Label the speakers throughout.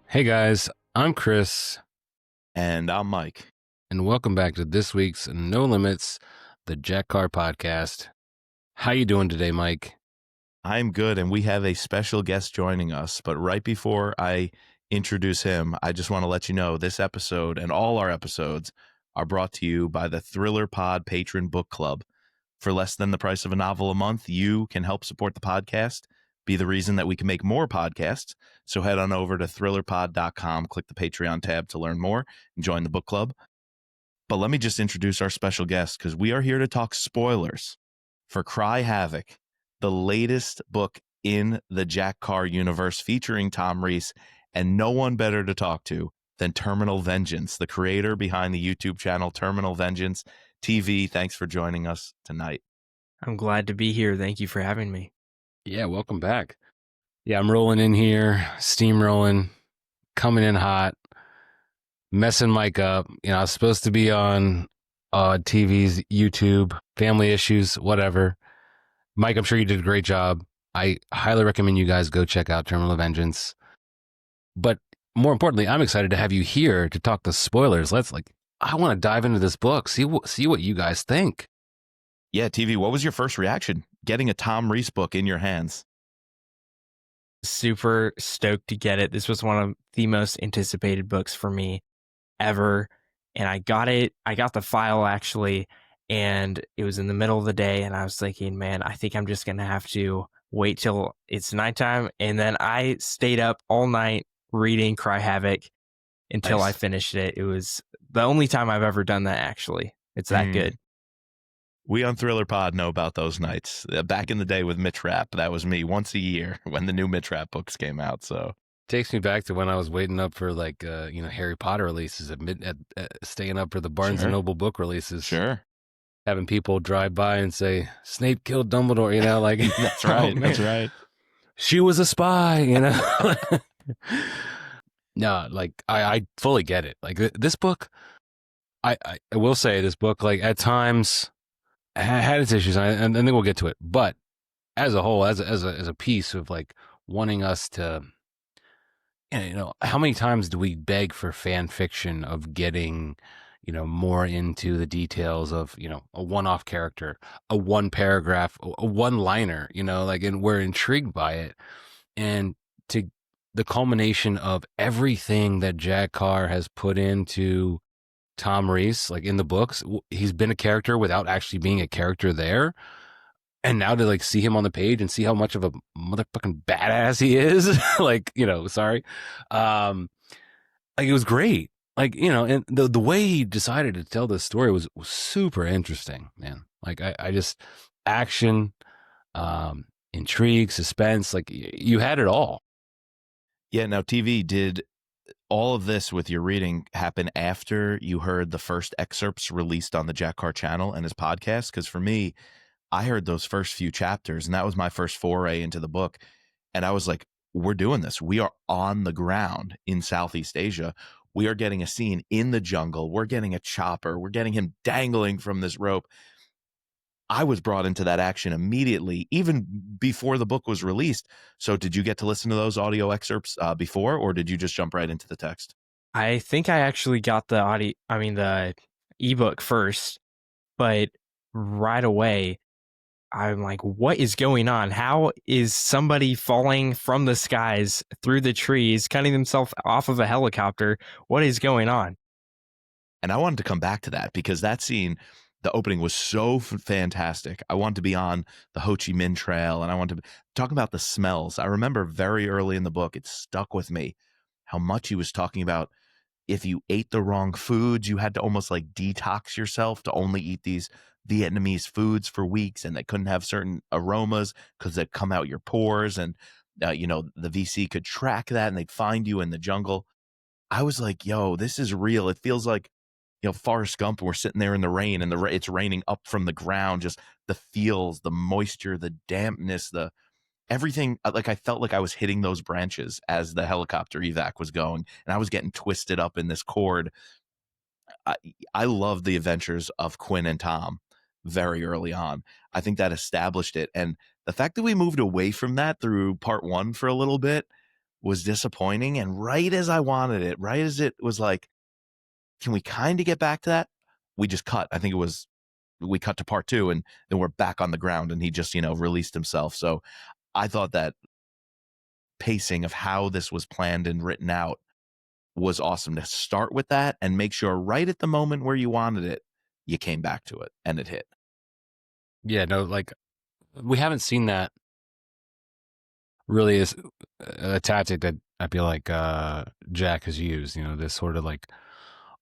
Speaker 1: Hey guys, I'm Chris,
Speaker 2: And I'm Mike.
Speaker 1: and welcome back to this week's No Limits, the Jack Carr Podcast. How you doing today, Mike?
Speaker 2: I'm good, and we have a special guest joining us. But right before I introduce him, I just want to let you know this episode and all our episodes are brought to you by the Thriller Pod Patron Book Club. For less than the price of a novel a month, you can help support the podcast, be the reason that we can make more podcasts. So head on over to thrillerpod.com, click the Patreon tab to learn more, and join the book club. But let me just introduce our special guest, because we are here to talk spoilers for Cry Havoc, the latest book in the Jack Carr universe featuring Tom Reece, and no one better to talk to than Terminal Vengeance, the creator behind the YouTube channel Terminal Vengeance TV. Thanks for joining us tonight.
Speaker 3: I'm glad to be here. Thank you for having me.
Speaker 1: Yeah, welcome back. Yeah, I'm rolling in here, steamrolling, coming in hot, messing Mike up. I was supposed to be on TV's YouTube, family issues, whatever. Mike, I'm sure you did a great job. I highly recommend you guys go check out Terminal Vengeance. But more importantly, I'm excited to have you here to talk the spoilers. I want to dive into this book, see what you guys think.
Speaker 2: Yeah, TV, what was your first reaction getting a Tom Reece book in your hands?
Speaker 3: Super stoked to get it. This was one of the most anticipated books for me ever. And I got it. I got the file actually, and it was in the middle of the day. And I was thinking, man, I think I'm just going to have to wait till it's nighttime. And then I stayed up all night reading Cry Havoc until I finished it. It was the only time I've ever done that, actually. It's that good.
Speaker 2: We on Thriller Pod know about those nights. Back in the day with Mitch Rapp, that was me once a year when the new Mitch Rapp books came out. So
Speaker 1: takes me back to when I was waiting up for Harry Potter releases staying up for the Barnes and Noble book releases.
Speaker 2: Sure.
Speaker 1: Having people drive by and say, Snape killed Dumbledore, like
Speaker 2: that's right. Oh, that's right.
Speaker 1: She was a spy, No, I fully get it. Like this book, I will say this book, at times had its issues, and I think we'll get to it. But as a whole, as a piece of wanting us to, how many times do we beg for fan fiction of getting, more into the details of, a one-off character, a one paragraph, a one-liner, and we're intrigued by it. And to the culmination of everything that Jack Carr has put into Tom Reece, in the books, he's been a character without actually being a character there. And now to see him on the page and see how much of a motherfucking badass he is, sorry. It was great. And the way he decided to tell this story was super interesting, man. I just action, intrigue, suspense, you had it all.
Speaker 2: Yeah. Now, TV, did all of this with your reading happen after you heard the first excerpts released on the Jack Carr channel and his podcast? Because for me, I heard those first few chapters, and that was my first foray into the book. And I was like, we're doing this. We are on the ground in Southeast Asia. We are getting a scene in the jungle. We're getting a chopper. We're getting him dangling from this rope. I was brought into that action immediately, even before the book was released. So did you get to listen to those audio excerpts before, or did you just jump right into the text?
Speaker 3: I think I actually got the ebook first, but right away, I'm like, what is going on? How is somebody falling from the skies through the trees, cutting themselves off of a helicopter? What is going on?
Speaker 2: And I wanted to come back to that because that scene, the opening was so fantastic. I wanted to be on the Ho Chi Minh Trail, and I wanted to talk about the smells. I remember very early in the book, it stuck with me how much he was talking about if you ate the wrong foods, you had to almost detox yourself to only eat these Vietnamese foods for weeks, and they couldn't have certain aromas because they'd come out your pores, and the VC could track that and they'd find you in the jungle. I was like, yo, this is real. It feels like, Forrest Gump, we're sitting there in the rain and it's raining up from the ground, just the feels, the moisture, the dampness, the everything. I felt like I was hitting those branches as the helicopter evac was going, and I was getting twisted up in this cord. I love the adventures of Quinn and Tom very early on. I think that established it. And the fact that we moved away from that through part one for a little bit, was disappointing. And right as I wanted it, right as it was like, can we kind of get back to that? We just cut. I think we cut to part 2, and then we're back on the ground, and he just, released himself. So I thought that pacing of how this was planned and written out was awesome, to start with that and make sure right at the moment where you wanted it, you came back to it and it hit.
Speaker 1: Yeah, no, like we haven't seen that really as a tactic that I feel like Jack has used, this sort of like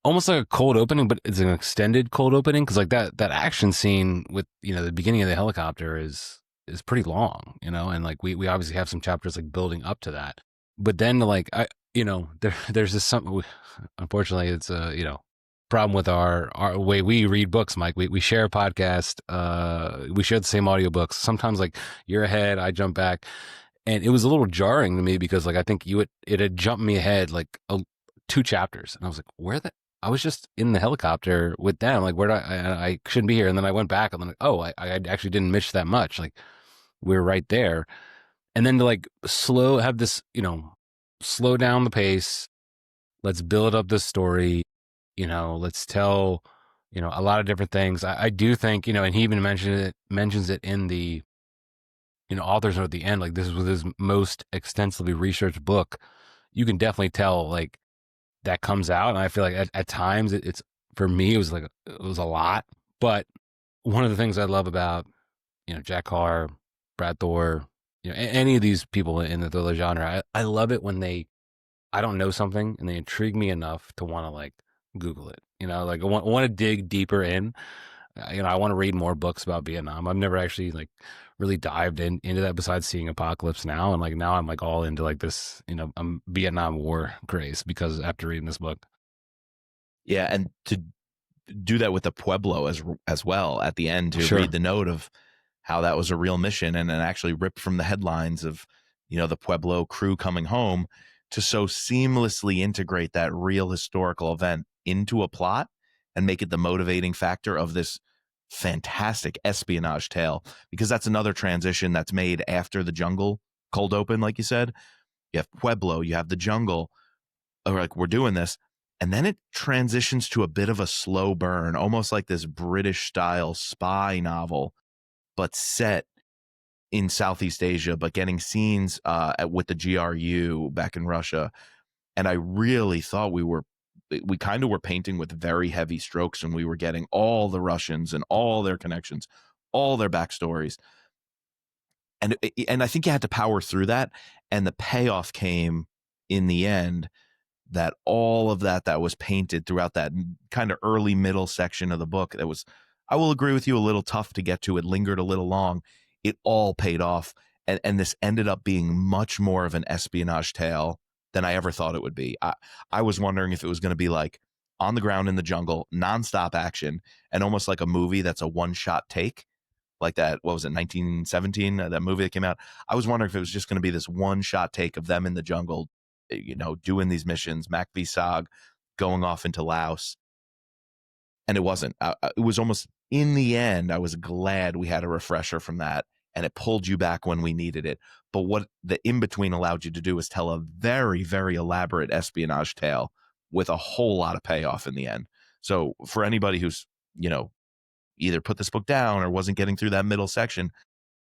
Speaker 1: almost like a cold opening, but it's an extended cold opening, because like that action scene with the beginning of the helicopter is pretty long, and like we obviously have some chapters like building up to that, but then like there's this something. Unfortunately, it's a problem with our way we read books, Mike. We share a podcast. We share the same audiobooks. Sometimes like you're ahead, I jump back, and it was a little jarring to me because like I think it had jumped me ahead like 2 chapters, and I was like, I was just in the helicopter with them. Like, where I shouldn't be here. And then I went back and then like, oh, I actually didn't miss that much. Like, we're right there. And then to like have this, slow down the pace. Let's build up this story. Let's tell, a lot of different things. I do think, and he even mentions it in the, author's note at the end. Like, this was his most extensively researched book. You can definitely tell, like, that comes out, and I feel like at times it's for me it was a lot. But one of the things I love about Jack Carr, Brad Thor, any of these people in the thriller genre, I love it when I don't know something and they intrigue me enough to want to like Google it. Like I want to dig deeper in. I want to read more books about Vietnam. I've never actually like really dived into that besides seeing Apocalypse Now. And like now I'm like all into like this, Vietnam War craze because after reading this book.
Speaker 2: Yeah. And to do that with the Pueblo as well at the end, to
Speaker 1: Sure.
Speaker 2: read the note of how that was a real mission, and then actually ripped from the headlines of, the Pueblo crew coming home, to so seamlessly integrate that real historical event into a plot and make it the motivating factor of this fantastic espionage tale. Because that's another transition that's made after the jungle cold open, like you said. You have Pueblo, you have the jungle, or like, we're doing this, and then it transitions to a bit of a slow burn, almost like this British style spy novel, but set in Southeast Asia, but getting scenes with the GRU back in Russia. And I really thought we kind of were painting with very heavy strokes, and we were getting all the Russians and all their connections, all their backstories. And I think you had to power through that. And the payoff came in the end, that all of that was painted throughout that kind of early middle section of the book, that was, I will agree with you, a little tough to get to. It lingered a little long. It all paid off. And this ended up being much more of an espionage tale than I ever thought it would be. I was wondering if it was going to be like on the ground in the jungle, nonstop action, and almost like a movie that's a one-shot take, like that, what was it, 1917, that movie that came out. I was wondering if it was just going to be this one-shot take of them in the jungle, doing these missions, Mac v. Sag, going off into Laos. And it wasn't. It was almost, in the end, I was glad we had a refresher from that, and it pulled you back when we needed it. But what the in-between allowed you to do is tell a very, very elaborate espionage tale with a whole lot of payoff in the end. So for anybody who's, either put this book down or wasn't getting through that middle section,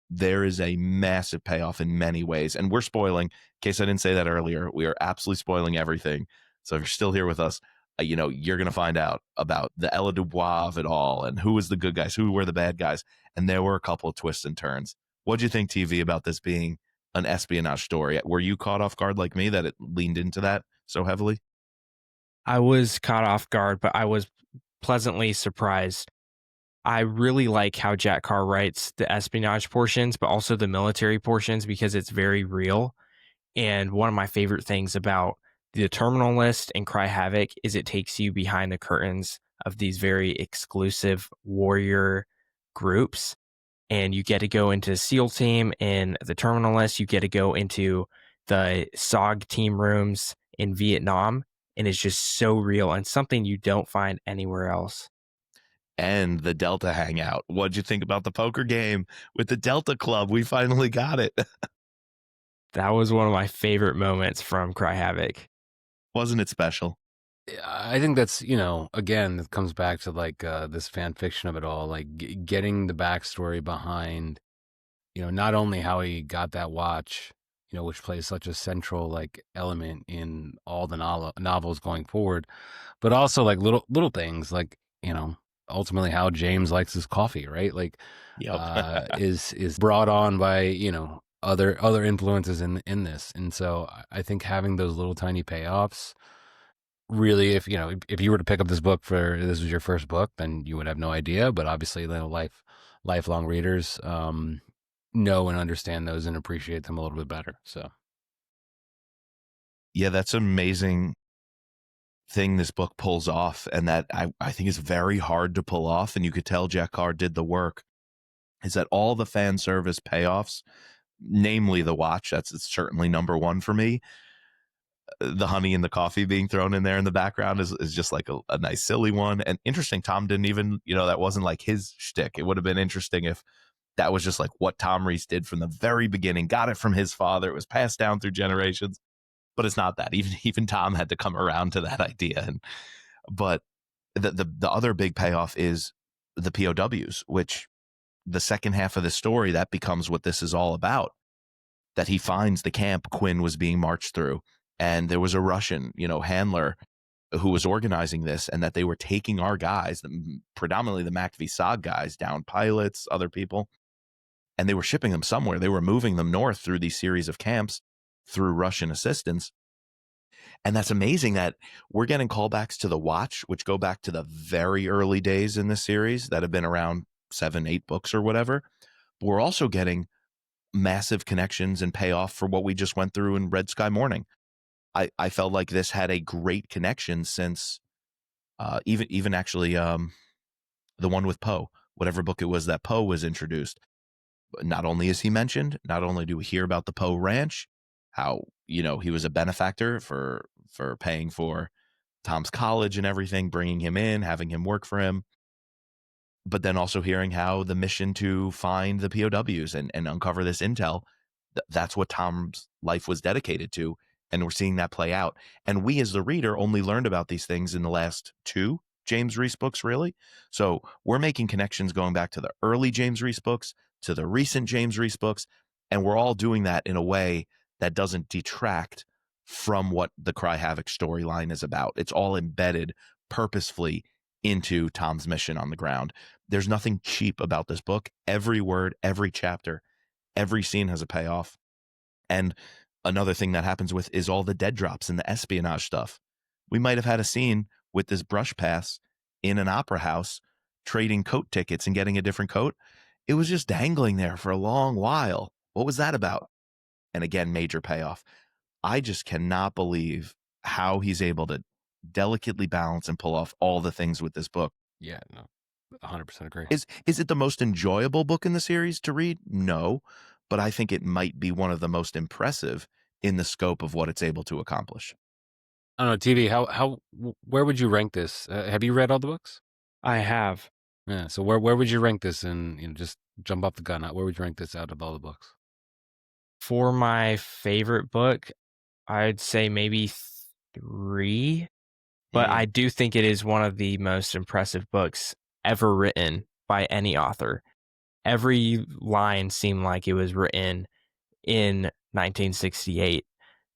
Speaker 2: there is a massive payoff in many ways. And we're spoiling, in case I didn't say that earlier, we are absolutely spoiling everything. So if you're still here with us, you're going to find out about the Ella Dubois of it all, and who was the good guys, who were the bad guys. And there were a couple of twists and turns. What'd you think, TV, about this being an espionage story? Were you caught off guard like me that it leaned into that so heavily?
Speaker 3: I was caught off guard, but I was pleasantly surprised. I really like how Jack Carr writes the espionage portions, but also the military portions, because it's very real. And one of my favorite things about the Terminal List and Cry Havoc is it takes you behind the curtains of these very exclusive warrior groups. And you get to go into SEAL team in the Terminal List. You get to go into the SOG team rooms in Vietnam. And it's just so real and something you don't find anywhere else.
Speaker 2: And the Delta hangout. What'd you think about the poker game with the Delta Club? We finally got it.
Speaker 3: That was one of my favorite moments from Cry Havoc.
Speaker 2: Wasn't it special?
Speaker 1: I think that's, again, it comes back to like this fan fiction of it all, like getting the backstory behind, not only how he got that watch, which plays such a central like element in all the novels going forward, but also like little things like, ultimately how James likes his coffee, right? Like,
Speaker 2: Yep.
Speaker 1: is brought on by, other influences in this. And so I think having those little tiny payoffs really, if you were to pick up this book for this was your first book, then you would have no idea. But obviously, lifelong readers know and understand those and appreciate them a little bit better. So,
Speaker 2: Yeah, that's an amazing thing this book pulls off, and that I think is very hard to pull off. And you could tell Jack Carr did the work. Is that all the fan service payoffs, namely the watch? It's certainly number one for me. The honey and the coffee being thrown in there in the background is just like a nice silly one. And interesting, Tom didn't even, that wasn't like his shtick. It would have been interesting if that was just like what Tom Reece did from the very beginning, got it from his father. It was passed down through generations, but it's not that. Even Tom had to come around to that idea. But the other big payoff is the POWs, which the second half of the story, that becomes what this is all about. That he finds the camp Quinn was being marched through, and there was a Russian, handler who was organizing this, and that they were taking our guys, predominantly the MACV SOG guys, down pilots, other people, and they were shipping them somewhere. They were moving them north through these series of camps through Russian assistance. And that's amazing that we're getting callbacks to the Watch, which go back to the very early days in this series that have been around 7-8 books or whatever. But we're also getting massive connections and payoff for what we just went through in Red Sky Morning. I felt like this had a great connection since even actually the one with Poe, whatever book it was that Poe was introduced. Not only is he mentioned, not only do we hear about the Poe Ranch, how he was a benefactor for paying for Tom's college and everything, bringing him in, having him work for him, but then also hearing how the mission to find the POWs and uncover this intel, that's what Tom's life was dedicated to. And we're seeing that play out. And we as the reader only learned about these things in the last 2 James Reece books, really. So we're making connections going back to the early James Reece books, to the recent James Reece books. And we're all doing that in a way that doesn't detract from what the Cry Havoc storyline is about. It's all embedded purposefully into Tom's mission on the ground. There's nothing cheap about this book. Every word, every chapter, every scene has a payoff. And another thing that happens with is all the dead drops and the espionage stuff. We might have had a scene with this brush pass in an opera house trading coat tickets and getting a different coat. It was just dangling there for a long while. What was that about? And again, major payoff. I just cannot believe how he's able to delicately balance and pull off all the things with this book.
Speaker 1: yeah, no, 100% agree.
Speaker 2: Is it the most enjoyable book in the series to read? No, but I think it might be one of the most impressive in the scope of what it's able to accomplish.
Speaker 1: I don't know, TV. Where would you rank this? Have you read all the books?
Speaker 3: I have.
Speaker 1: Yeah. So where would you rank this? And just jump off the gun. Where would you rank this out of all the books?
Speaker 3: For my favorite book, I'd say maybe 3. But I do think it is one of the most impressive books ever written by any author. Every line seemed like it was written in 1968.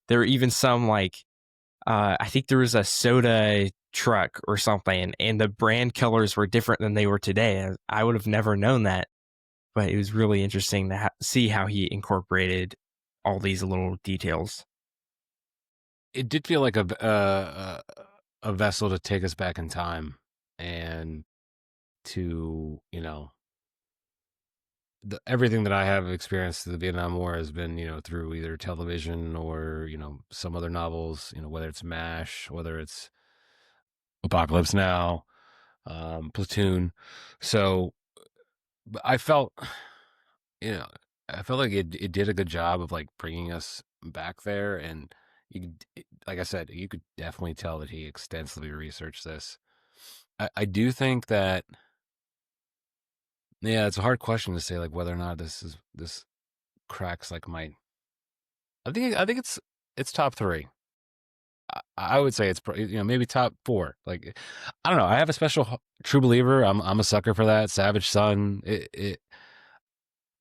Speaker 3: There were even some I think there was a soda truck or something, and the brand colors were different than they were today. I would have never known that, but it was really interesting to see how he incorporated all these little details.
Speaker 1: It did feel like a vessel to take us back in time and to, everything that I have experienced through the Vietnam War has been, through either television or, some other novels, whether it's MASH, whether it's Apocalypse Now, Platoon. So I felt, like it did a good job of like bringing us back there. And like I said, you could definitely tell that he extensively researched this. I do think that, yeah, it's a hard question to say like whether or not this cracks like my I think it's top 3. I would say it's maybe top 4. Like, I don't know. I have a special True Believer. I'm a sucker for that. Savage Son.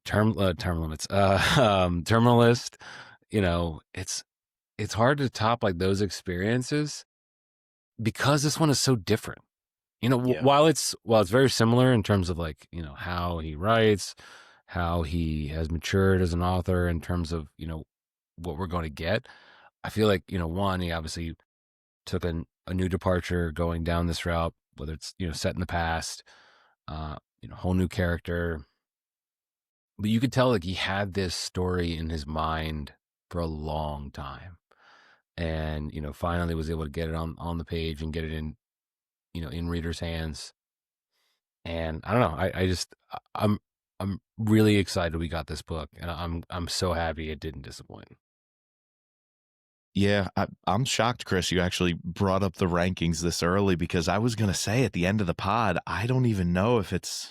Speaker 1: Term limits. Terminalist. It's hard to top like those experiences because this one is so different.
Speaker 2: Yeah.
Speaker 1: While it's very similar in terms of like how he writes, how he has matured as an author in terms of what we're going to get. I feel like one, he obviously took a new departure going down this route, whether it's set in the past, whole new character. But you could tell like he had this story in his mind for a long time, and finally was able to get it on the page and get it in in readers' hands. And I don't know, I'm really excited we got this book, and I'm so happy it didn't disappoint.
Speaker 2: Yeah, I'm shocked, Chris, you actually brought up the rankings this early, because I was going to say at the end of the pod, I don't even know if it's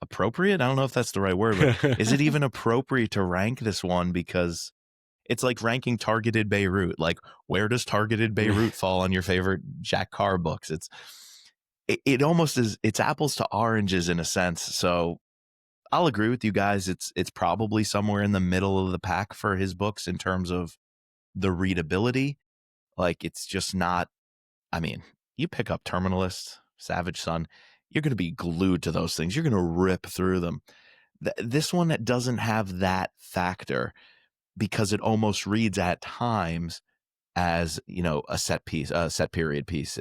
Speaker 2: appropriate. I don't know if that's the right word, but is it even appropriate to rank this one? Because it's like ranking Targeted Beirut. Like, where does Targeted Beirut fall on your favorite Jack Carr books? It almost is, it's apples to oranges in a sense. So I'll agree with you guys. It's probably somewhere in the middle of the pack for his books in terms of the readability. Like, it's just not, I mean, you pick up Terminalist, Savage Son, you're going to be glued to those things. You're going to rip through them. This one that doesn't have that factor, because it almost reads at times as, a set period piece.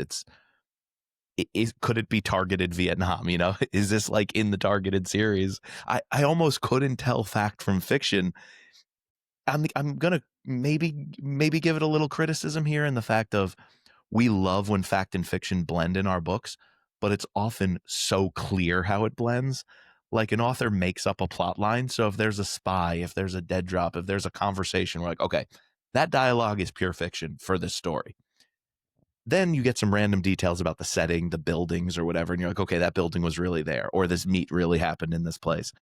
Speaker 2: Could it be targeted Vietnam? Is this like in the Targeted series? I almost couldn't tell fact from fiction. I'm gonna maybe give it a little criticism here in the fact of, we love when fact and fiction blend in our books, but it's often so clear how it blends. Like, an author makes up a plot line. So if there's a spy, if there's a dead drop, if there's a conversation, we're like, okay, that dialogue is pure fiction for this story. Then you get some random details about the setting, the buildings or whatever, and you're like, okay, that building was really there, or this meet really happened in this place.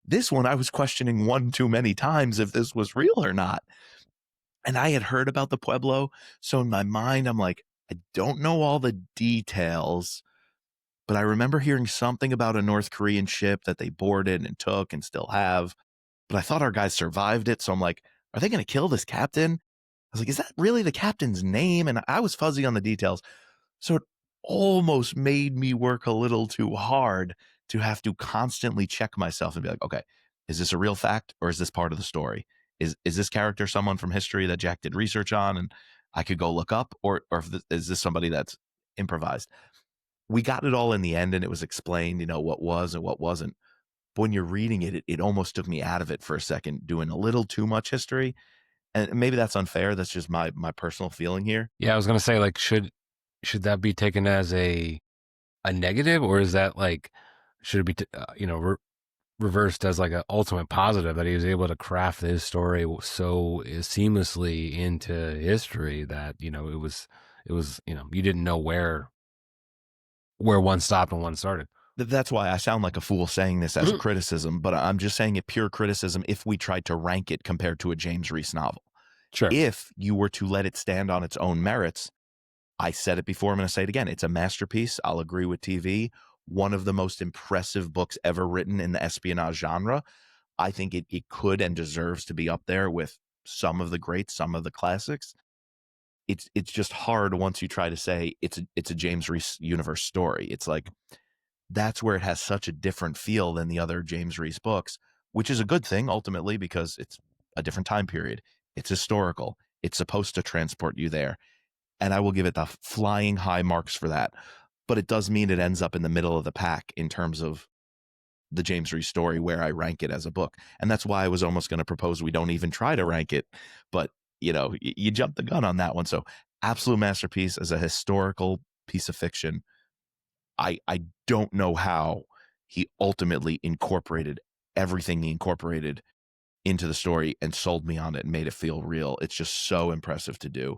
Speaker 2: This one, I was questioning one too many times if this was real or not. And I had heard about the Pueblo. So in my mind, I'm like, I don't know all the details, but I remember hearing something about a North Korean ship that they boarded and took and still have. But I thought our guys survived it. So I'm like, are they going to kill this captain? I was like, is that really the captain's name? And I was fuzzy on the details. So it almost made me work a little too hard to have to constantly check myself and be like, okay, is this a real fact, or is this part of the story? Is this character someone from history that Jack did research on and I could go look up, or is this somebody that's improvised? We got it all in the end, and it was explained, what was and what wasn't. But when you're reading it, it almost took me out of it for a second, doing a little too much history. And maybe that's unfair. That's just my personal feeling here.
Speaker 1: Yeah, I was gonna say, like, should that be taken as a negative, or is that like, should it be reversed as like an ultimate positive, that he was able to craft his story so seamlessly into history that it was you didn't know where one stopped and one started.
Speaker 2: That's why I sound like a fool saying this as a criticism, but I'm just saying it pure criticism if we tried to rank it compared to a James Reece novel.
Speaker 1: Sure.
Speaker 2: If you were to let it stand on its own merits, I said it before, I'm going to say it again. It's a masterpiece. I'll agree with TV. One of the most impressive books ever written in the espionage genre. I think it could and deserves to be up there with some of the greats, some of the classics. It's just hard once you try to say it's a James Reece universe story. It's like, that's where it has such a different feel than the other James Reece books, which is a good thing ultimately, because it's a different time period. It's historical. It's supposed to transport you there. And I will give it the flying high marks for that. But it does mean it ends up in the middle of the pack in terms of the James Reece story, where I rank it as a book. And that's why I was almost going to propose we don't even try to rank it. But, you jumped the gun on that one. So absolute masterpiece as a historical piece of fiction. I don't know how he ultimately incorporated everything he incorporated into the story and sold me on it and made it feel real. It's just so impressive to do.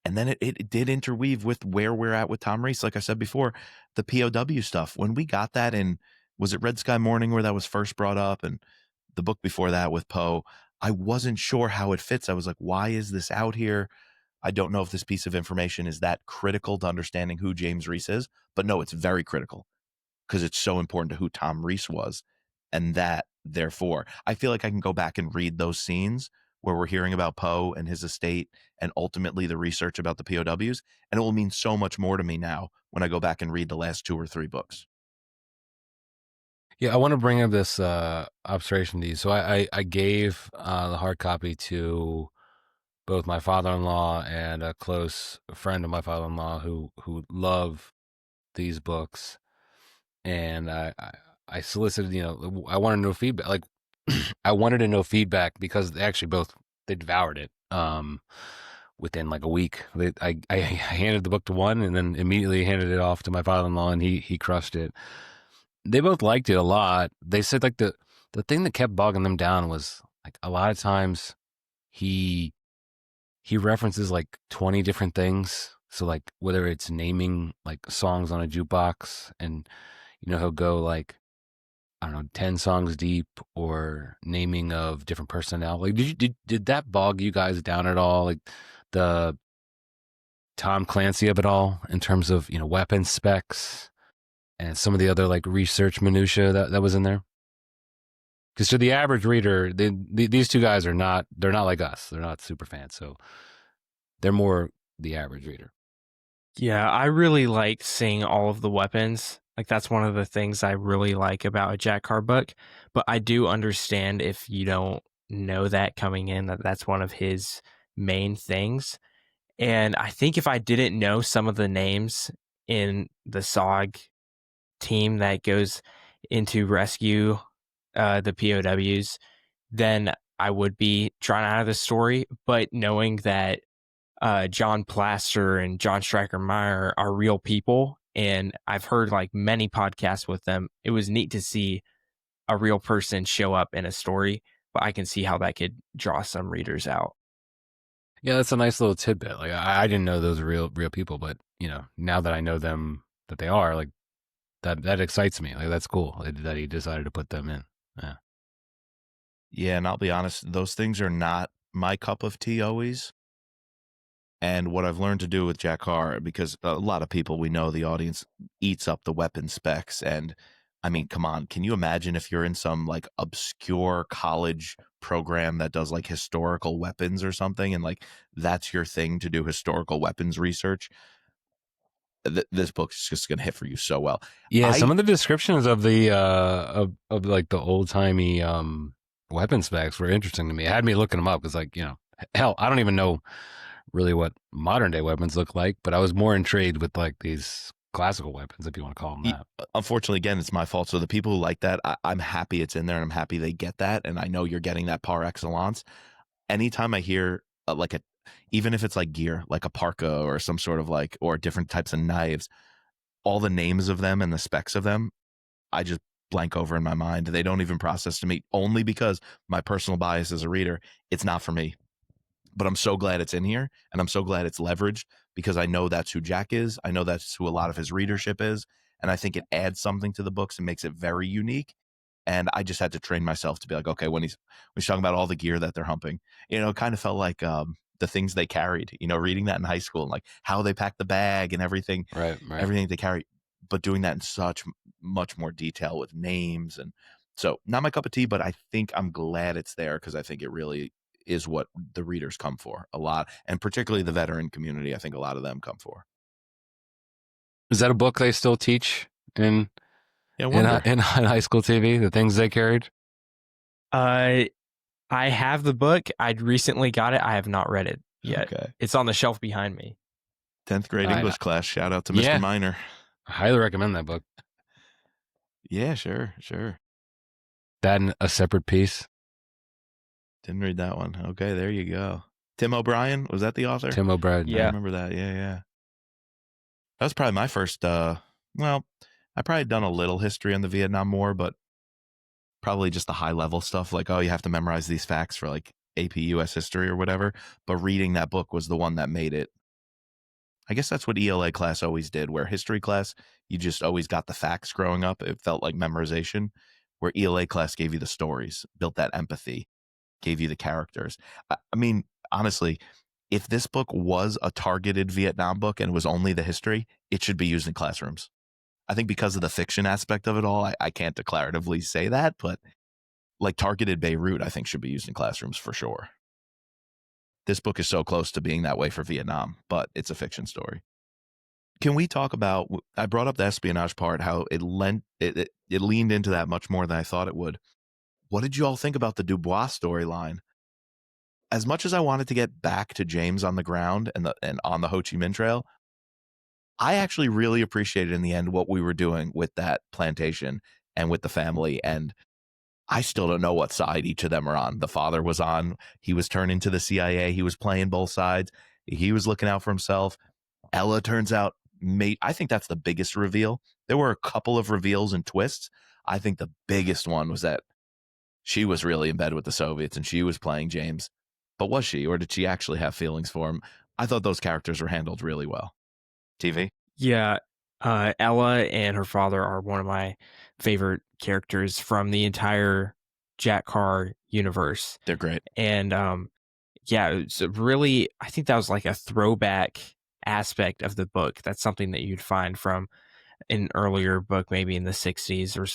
Speaker 2: And then it did interweave with where we're at with Tom Reece. Like I said before, the POW stuff, when we got that in, was it Red Sky Morning where that was first brought up, and the book before that with Poe, I wasn't sure how it fits. I was like, why is this out here? I don't know if this piece of information is that critical to understanding who James Reece is, but no, it's very critical because it's so important to who Tom Reece was. And that, therefore, I feel like I can go back and read those scenes where we're hearing about Poe and his estate and ultimately the research about the POWs. And it will mean so much more to me now when I go back and read the last 2 or 3 books.
Speaker 1: Yeah, I want to bring up this observation to you. So I gave the hard copy to both my father-in-law and a close friend of my father-in-law who love these books. And I solicited, I wanted to know feedback. Like, I wanted to know feedback because they actually they devoured it. Within like a week, I handed the book to one and then immediately handed it off to my father-in-law, and he crushed it. They both liked it a lot. They said like the thing that kept bogging them down was like a lot of times he references like 20 different things. So like whether it's naming like songs on a jukebox, and he'll go like, I don't know, 10 songs deep, or naming of different personnel. Like did that bog you guys down at all? Like the Tom Clancy of it all in terms of, weapon specs and some of the other like research minutia that was in there? Because to the average reader, these two guys they're not like us. They're not super fans. So they're more the average reader.
Speaker 3: Yeah, I really like seeing all of the weapons. Like, that's one of the things I really like about a Jack Carr book. But I do understand if you don't know that coming in, that's one of his main things. And I think if I didn't know some of the names in the SOG team that goes into rescue the POWs, then I would be drawn out of the story. But knowing that John Plaster and John Stryker-Meyer are real people, and I've heard like many podcasts with them, it was neat to see a real person show up in a story, but I can see how that could draw some readers out.
Speaker 1: Yeah, that's a nice little tidbit. Like I didn't know those were real people, but now that I know them, that they are, like that excites me. Like that's cool that he decided to put them in. Yeah.
Speaker 2: Yeah, and I'll be honest, those things are not my cup of tea always. And what I've learned to do with Jack Carr, because a lot of people, we know the audience eats up the weapon specs. And I mean, come on, can you imagine if you're in some like obscure college program that does like historical weapons or something, and like that's your thing to do historical weapons research? This book is just going to hit for you so well.
Speaker 1: Yeah, some of the descriptions of the of like the old timey weapon specs were interesting to me. It had me looking them up because, like, hell, I don't even know really what modern day weapons look like, but I was more intrigued with like these classical weapons, if you want to call them that.
Speaker 2: Unfortunately, again, it's my fault. So the people who like that, I'm happy it's in there, and I'm happy they get that, and I know you're getting that par excellence. Anytime I hear even if it's like gear, like a parka or some sort of like, or different types of knives, all the names of them and the specs of them, I just blank over in my mind. They don't even process to me, only because my personal bias as a reader, it's not for me. But I'm so glad it's in here, and I'm so glad it's leveraged, because I know that's who Jack is. I know that's who a lot of his readership is. And I think it adds something to the books and makes it very unique. And I just had to train myself to be like, okay, when he's talking about all the gear that they're humping, it kind of felt like the things they carried, reading that in high school, and like how they packed the bag and everything,
Speaker 1: right.
Speaker 2: Everything they carry, but doing that in such much more detail with names. And so not my cup of tea, but I think I'm glad it's there, because I think it really is what the readers come for a lot. And particularly the veteran community, I think a lot of them come for.
Speaker 1: Is that a book they still teach in high school TV, the things they carried?
Speaker 3: I have the book. I'd recently got it. I have not read it yet.
Speaker 2: Okay.
Speaker 3: It's on the shelf behind me.
Speaker 2: 10th grade English class. Shout out to Mr. Minor.
Speaker 1: I highly recommend that book.
Speaker 2: Yeah, sure.
Speaker 1: That and A Separate Piece.
Speaker 2: Didn't read that one. Okay, there you go. Tim O'Brien, was that the author?
Speaker 1: Tim O'Brien.
Speaker 3: Yeah.
Speaker 2: I remember that. Yeah. That was probably my first, I probably done a little history on the Vietnam War, but probably just the high level stuff, like, oh, you have to memorize these facts for like AP US history or whatever. But reading that book was the one that made it. I guess that's what ELA class always did, where history class, you just always got the facts growing up. It felt like memorization, where ELA class gave you the stories, built that empathy. gave you the characters. I mean, honestly, if this book was a targeted Vietnam book and was only the history, it should be used in classrooms. I think because of the fiction aspect of it all, I can't declaratively say that, but like targeted Beirut, I think should be used in classrooms for sure. This book is so close to being that way for Vietnam, but it's a fiction story. Can we talk about, I brought up the espionage part, how it leaned into that much more than I thought it would. What did you all think about the Dubois storyline? As much as I wanted to get back to James on the ground and on the Ho Chi Minh Trail, I actually really appreciated in the end what we were doing with that plantation and with the family. And I still don't know what side each of them are on. The father was on, he was turning to the CIA, he was playing both sides, he was looking out for himself. Ella turns out, I think that's the biggest reveal. There were a couple of reveals and twists. I think the biggest one was that she was really in bed with the Soviets and she was playing James. But was she, or did she actually have feelings for him? I thought those characters were handled really well. TV?
Speaker 3: Yeah, Ella and her father are one of my favorite characters from the entire Jack Carr universe.
Speaker 2: They're great.
Speaker 3: And yeah, it's really, I think that was like a throwback aspect of the book. That's something that you'd find from an earlier book, maybe in the 60s or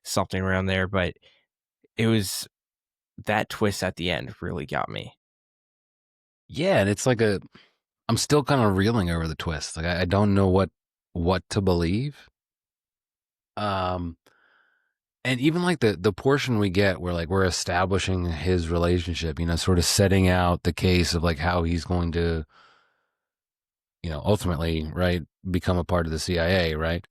Speaker 3: something around there. But it was that twist at the end really got me.
Speaker 1: Yeah, and it's like I'm still kind of reeling over the twist. Like I don't know what to believe. And even like the portion we get where like we're establishing his relationship, sort of setting out the case of like how he's going to, ultimately, right, become a part of the CIA, right?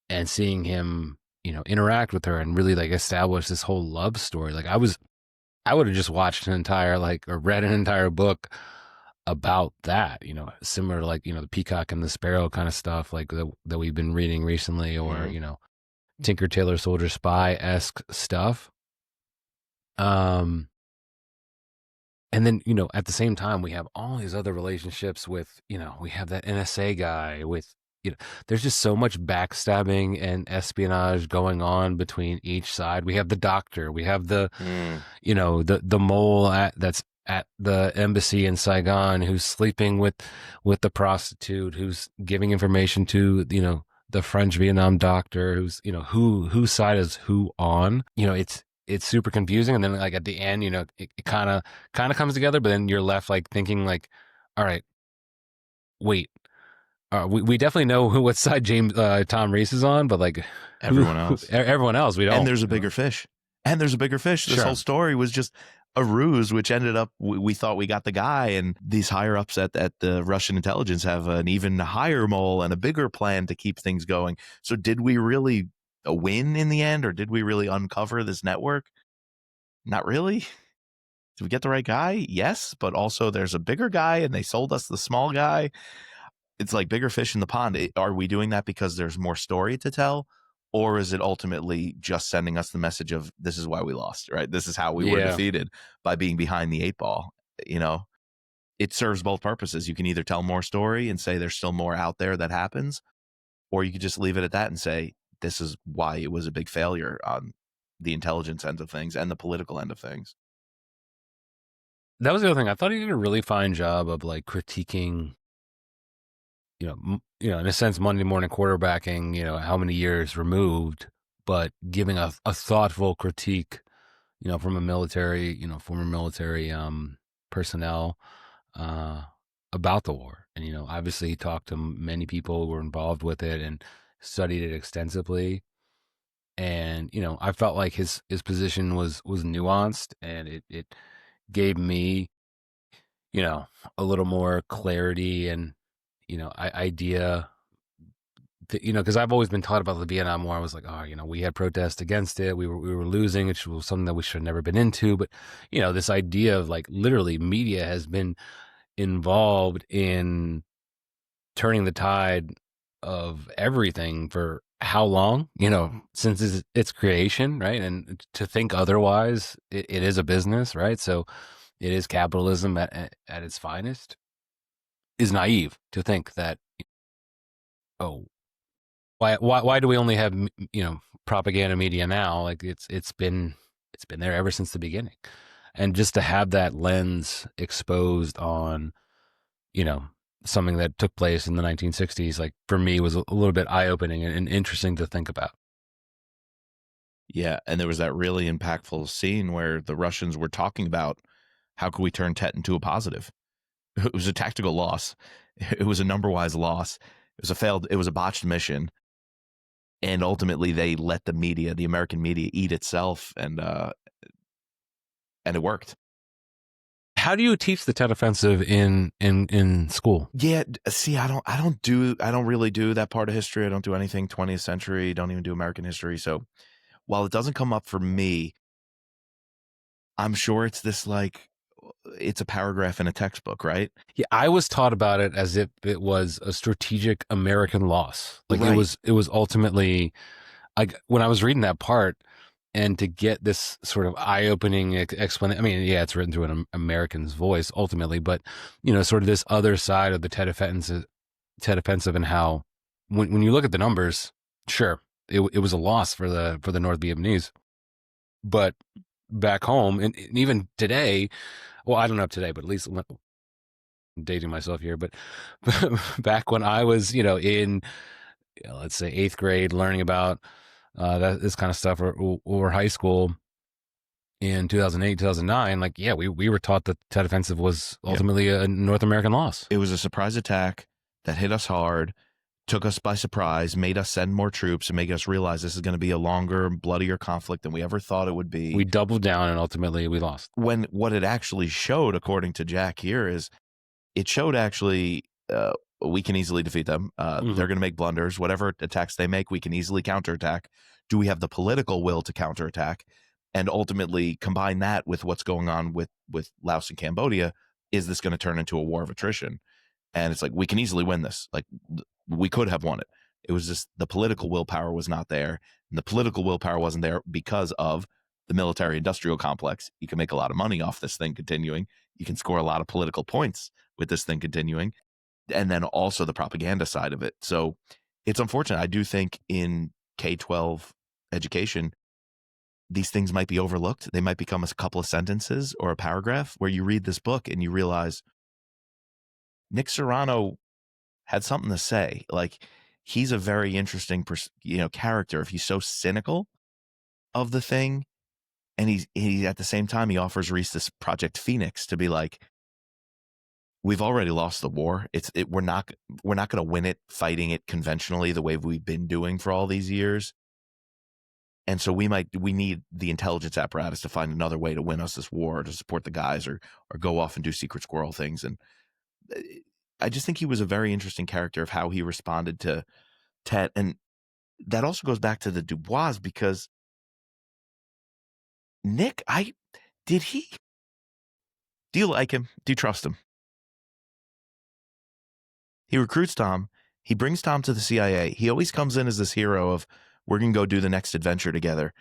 Speaker 1: And seeing him, interact with her and really like establish this whole love story. Like I would have just watched an entire or read an entire book about that, similar to like, the Peacock and the Sparrow kind of stuff like that we've been reading recently, or, Tinker Tailor Soldier Spy-esque stuff. And then, at the same time, we have all these other relationships with, we have that NSA guy with, there's just so much backstabbing and espionage going on between each side. We have the doctor, we have the, the mole that's at the embassy in Saigon who's sleeping with the prostitute, who's giving information to, the French Vietnam doctor, who's, whose side is who on. It's super confusing. And then like at the end, it kind of comes together, but then you're left like thinking like, all right, wait, we definitely know what side Tom Reece is on, but like
Speaker 2: everyone else,
Speaker 1: we don't.
Speaker 2: And there's a bigger fish. This whole story was just a ruse, which ended up, we thought we got the guy, and these higher ups at the Russian intelligence have an even higher mole and a bigger plan to keep things going. So did we really win in the end, or did we really uncover this network? Not really. Did we get the right guy? Yes, but also there's a bigger guy and they sold us the small guy. It's like bigger fish in the pond. Are we doing that because there's more story to tell? Or is it ultimately just sending us the message of this is why we lost, right? This is how we were defeated, by being behind the 8 ball. It serves both purposes. You can either tell more story and say there's still more out there that happens, or you could just leave it at that and say this is why it was a big failure on the intelligence end of things and the political end of things.
Speaker 1: That was the other thing. I thought he did a really fine job of like critiquing, in a sense, Monday morning quarterbacking, how many years removed, but giving a thoughtful critique, from a military, former military personnel about the war. And, obviously he talked to many people who were involved with it and studied it extensively. And, I felt like his position was nuanced, and it gave me, a little more clarity and, idea, because I've always been taught about the Vietnam War. I was like, we had protests against it. We were losing. It was something that we should have never been into. But, this idea of like literally media has been involved in turning the tide of everything for how long, since its creation, right? And to think otherwise, it is a business, right? So it is capitalism at its finest. Is naive to think that, why do we only have propaganda media now? Like it's been there ever since the beginning. And just to have that lens exposed on, you know, something that took place in the 1960s, like for me was a little bit eye-opening and interesting to think about.
Speaker 2: Yeah, and there was that really impactful scene where the Russians were talking about how could we turn Tet into a positive. It was a tactical loss. It was a number-wise loss. It was a botched mission. And ultimately they let the media, the American media, eat itself, and it worked.
Speaker 1: How do you teach the Tet Offensive in school?
Speaker 2: Yeah, see, I don't really do that part of history. I don't do anything 20th century, don't even do American history. So while it doesn't come up for me, I'm sure it's it's a paragraph in a textbook, right?
Speaker 1: Yeah, I was taught about it as if it was a strategic American loss. Like
Speaker 2: Right.
Speaker 1: it was ultimately, like when I was reading that part, and to get this sort of eye-opening explanation. I mean, yeah, it's written through an American's voice ultimately, but sort of this other side of the Tet Offensive, and how when you look at the numbers, sure, it was a loss for the North Vietnamese, but back home, and even today, well, I don't know today, but at least I'm dating myself here, but back when I was, in, let's say 8th grade, learning about this kind of stuff, or high school in 2008, 2009, like, yeah, we were taught that the Tet Offensive was ultimately a North American loss.
Speaker 2: It was a surprise attack that hit us hard, took us by surprise, made us send more troops, and make us realize this is going to be a longer, bloodier conflict than we ever thought it would be.
Speaker 1: We doubled down, and ultimately we lost.
Speaker 2: When what it actually showed, according to Jack here, is it showed actually we can easily defeat them. They're going to make blunders. Whatever attacks they make, we can easily counterattack. Do we have the political will to counterattack? And ultimately combine that with what's going on with Laos and Cambodia. Is this going to turn into a war of attrition? And it's like, we can easily win this. Like, we could have won it. It was just the political willpower was not there. And the political willpower wasn't there because of the military industrial complex. You can make a lot of money off this thing continuing. You can score a lot of political points with this thing continuing. And then also the propaganda side of it. So it's unfortunate. I do think in K-12 education, these things might be overlooked. They might become a couple of sentences or a paragraph where you read this book and you realize Nick Serrano had something to say. Like, he's a very interesting character. If he's so cynical of the thing, and he at the same time he offers Reece this Project Phoenix to be like, we've already lost the war. We're not going to win it fighting it conventionally the way we've been doing for all these years. And so we need the intelligence apparatus to find another way to win us this war, to support the guys, or go off and do secret squirrel things. And I just think he was a very interesting character of how he responded to Tet. And that also goes back to the Dubois, because Nick, do you like him? Do you trust him? He recruits Tom. He brings Tom to the CIA. He always comes in as this hero of, we're going to go do the next adventure together.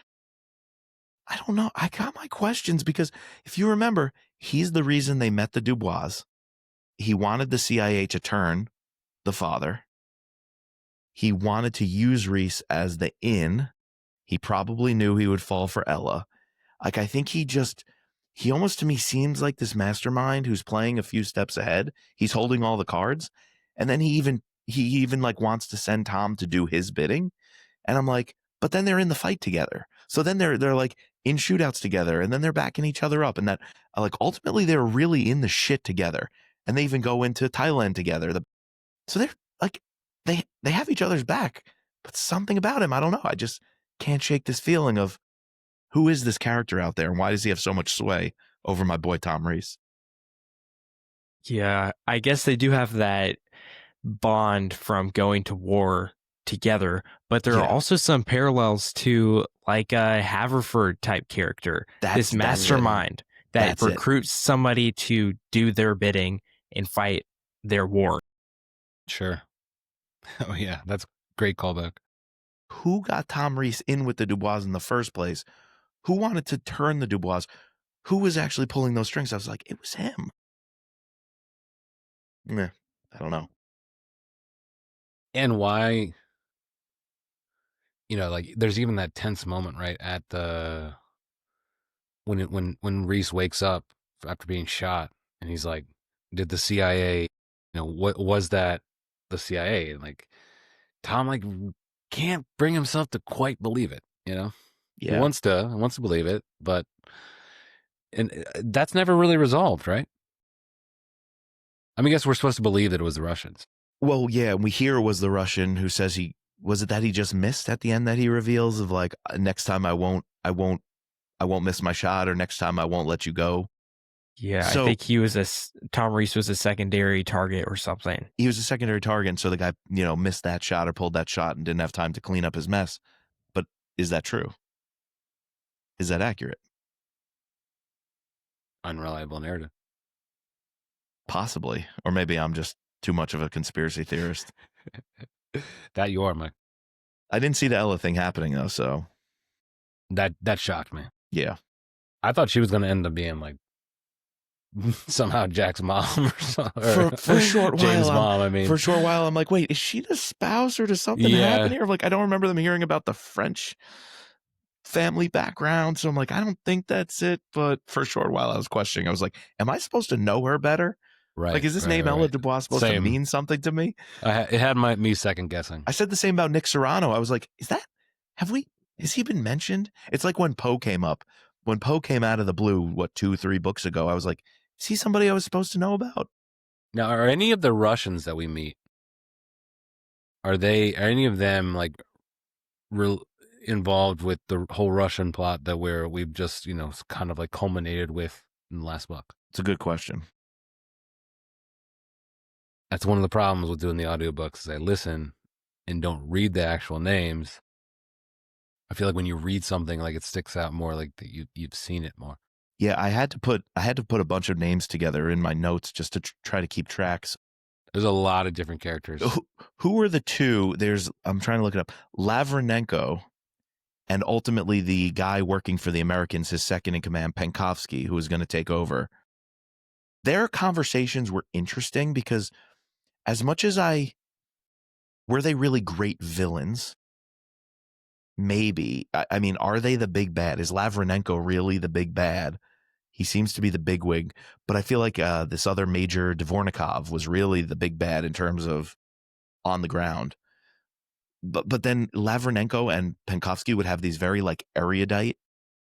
Speaker 2: I don't know. I got my questions, because if you remember, he's the reason they met the Dubois. He wanted the CIA to turn the father. He wanted to use Reece as the in. He probably knew he would fall for Ella. Like, I think he almost to me seems like this mastermind who's playing a few steps ahead. He's holding all the cards. And then he even like wants to send Tom to do his bidding. And I'm like, but then they're in the fight together. So then they're like in shootouts together, and then they're backing each other up. And that, like, ultimately they're really in the shit together. And they even go into Thailand together. So they're like, they have each other's back, but something about him, I don't know. I just can't shake this feeling of, who is this character out there, and why does he have so much sway over my boy Tom Reece?
Speaker 3: Yeah, I guess they do have that bond from going to war together, but there are also some parallels to like a Haverford type character, this mastermind that recruits somebody to do their bidding and fight their war.
Speaker 1: Sure. Oh yeah, that's a great callback.
Speaker 2: Who got Tom Reece in with the Dubois in the first place? Who wanted to turn the Dubois? Who was actually pulling those strings? I was like, it was him. I don't know.
Speaker 1: And why, like, there's even that tense moment right at the when Reece wakes up after being shot, and he's like, "Did the CIA, what was that the CIA?" And like Tom like can't bring himself to quite believe it. He
Speaker 2: Yeah.
Speaker 1: wants to believe it, but that's never really resolved, right? I mean, I guess we're supposed to believe that it was the Russians.
Speaker 2: Well, yeah, we hear it was the Russian who says was it that he just missed at the end that he reveals of like, next time I won't miss my shot, or next time I won't let you go.
Speaker 3: Yeah,
Speaker 2: So,
Speaker 3: I think Tom Reece was a secondary target or something.
Speaker 2: He was a secondary target, and so the guy, missed that shot or pulled that shot and didn't have time to clean up his mess. But is that true? Is that accurate?
Speaker 1: Unreliable narrative.
Speaker 2: Possibly. Or maybe I'm just too much of a conspiracy theorist.
Speaker 1: That you are, Mike.
Speaker 2: I didn't see the Ella thing happening, though, so.
Speaker 1: That shocked me.
Speaker 2: Yeah.
Speaker 1: I thought she was going to end up being like somehow Jack's mom or something.
Speaker 2: For a short while.
Speaker 1: James' mom, I mean.
Speaker 2: For a short while, I'm like, wait, is she the spouse, or does something happen here? Like, I don't remember them hearing about the French family background, so I'm like, I don't think that's it. But for a short while, I was questioning. I was like, am I supposed to know her better?
Speaker 1: Right.
Speaker 2: Like, is this name Ella Dubois supposed to mean something to me?
Speaker 1: It had me second guessing.
Speaker 2: I said the same about Nick Serrano. I was like, has he been mentioned? It's like when Poe came up. When Poe came out of the blue, 2-3 books ago, I was like, is he somebody I was supposed to know about?
Speaker 1: Now, are any of the Russians that we meet, are any of them like involved with the whole Russian plot that we've just, kind of like culminated with in the last book?
Speaker 2: It's a good question.
Speaker 1: That's one of the problems with doing the audiobooks is I listen and don't read the actual names. I feel like when you read something, like it sticks out more, like that you've seen it more.
Speaker 2: Yeah, I had to put a bunch of names together in my notes just to try to keep tracks.
Speaker 1: There's a lot of different characters.
Speaker 2: Who were the two? I'm trying to look it up. Lavrenenko, and ultimately the guy working for the Americans, his second in command, Penkovsky, who was going to take over. Their conversations were interesting because as much as were they really great villains? Maybe. I mean, are they the big bad? Is Lavrenenko really the big bad? He seems to be the bigwig, but I feel like this other Major Dvornikov was really the big bad in terms of on the ground. But then Lavrenenko and Penkovsky would have these very like erudite,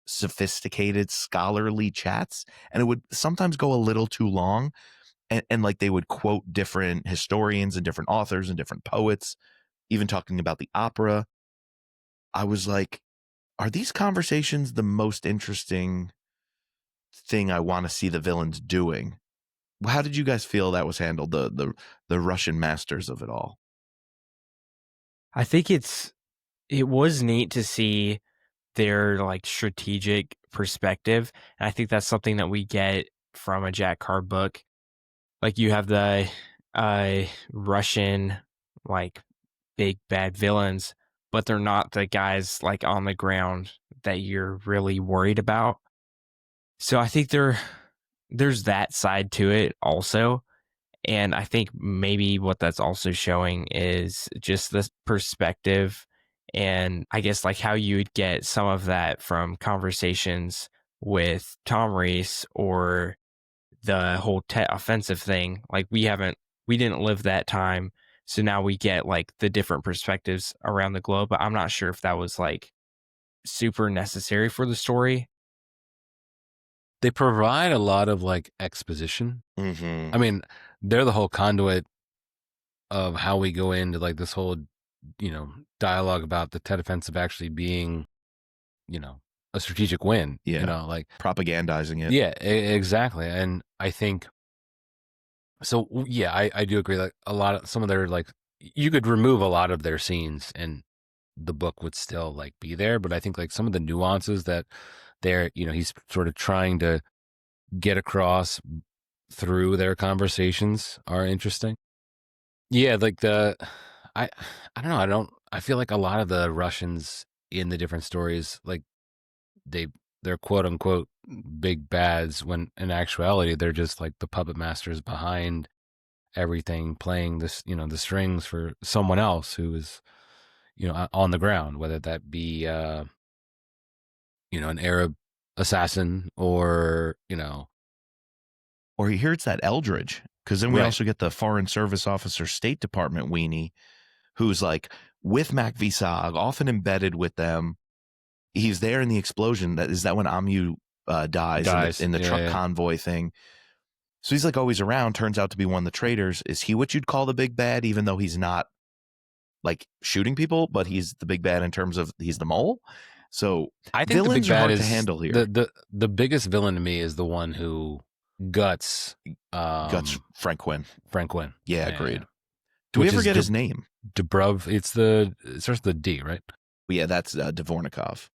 Speaker 2: sophisticated, scholarly chats, and it would sometimes go a little too long. And like they would quote different historians and different authors and different poets, even talking about the opera. I was like, are these conversations the most interesting thing I want to see the villains doing? How did you guys feel that was handled, the Russian masters of it all?
Speaker 3: I think it was neat to see their like strategic perspective. And I think that's something that we get from a Jack Carr book. Like you have the Russian like big bad villains, but they're not the guys like on the ground that you're really worried about. So I think there's that side to it also. And I think maybe what that's also showing is just the perspective, and I guess like how you would get some of that from conversations with Tom Reece or the whole offensive thing. Like we didn't live that time. So now we get like the different perspectives around the globe, but I'm not sure if that was like super necessary for the story.
Speaker 1: They provide a lot of like exposition.
Speaker 2: Mm-hmm.
Speaker 1: I mean, they're the whole conduit of how we go into like this whole, dialogue about the Tet Offensive actually being, a strategic win.
Speaker 2: Yeah.
Speaker 1: Like
Speaker 2: propagandizing it.
Speaker 1: Yeah, exactly. And I think, so yeah, I do agree. Like some of their like, you could remove a lot of their scenes and the book would still like be there. But I think like some of the nuances that he's sort of trying to get across through their conversations are interesting. Yeah, like I don't know. I feel like a lot of the Russians in the different stories, like they're quote unquote big bads when in actuality they're just like the puppet masters behind everything, playing this, the strings for someone else who is, on the ground, whether that be, an Arab assassin or,
Speaker 2: Or here it's that Eldridge, because then we
Speaker 1: Right.
Speaker 2: also get the Foreign Service Officer State Department weenie who's like with MacVisag, often embedded with them. He's there in the explosion. Is that when Amu dies. In the
Speaker 1: Yeah,
Speaker 2: truck
Speaker 1: yeah.
Speaker 2: convoy thing. So he's like always around, turns out to be one of the traitors. Is he what you'd call the big bad, even though he's not like shooting people, but he's the big bad in terms of he's the mole? So
Speaker 1: I think the
Speaker 2: villains
Speaker 1: big
Speaker 2: are
Speaker 1: bad
Speaker 2: hard
Speaker 1: is
Speaker 2: to handle here.
Speaker 1: the biggest villain to me is the one who guts
Speaker 2: Frank Quinn.
Speaker 1: Frank Quinn.
Speaker 2: Yeah, agreed. Do
Speaker 1: Which
Speaker 2: we ever
Speaker 1: is
Speaker 2: get his name?
Speaker 1: Dubrov. It starts with the D, right?
Speaker 2: Yeah, that's Dvornikov.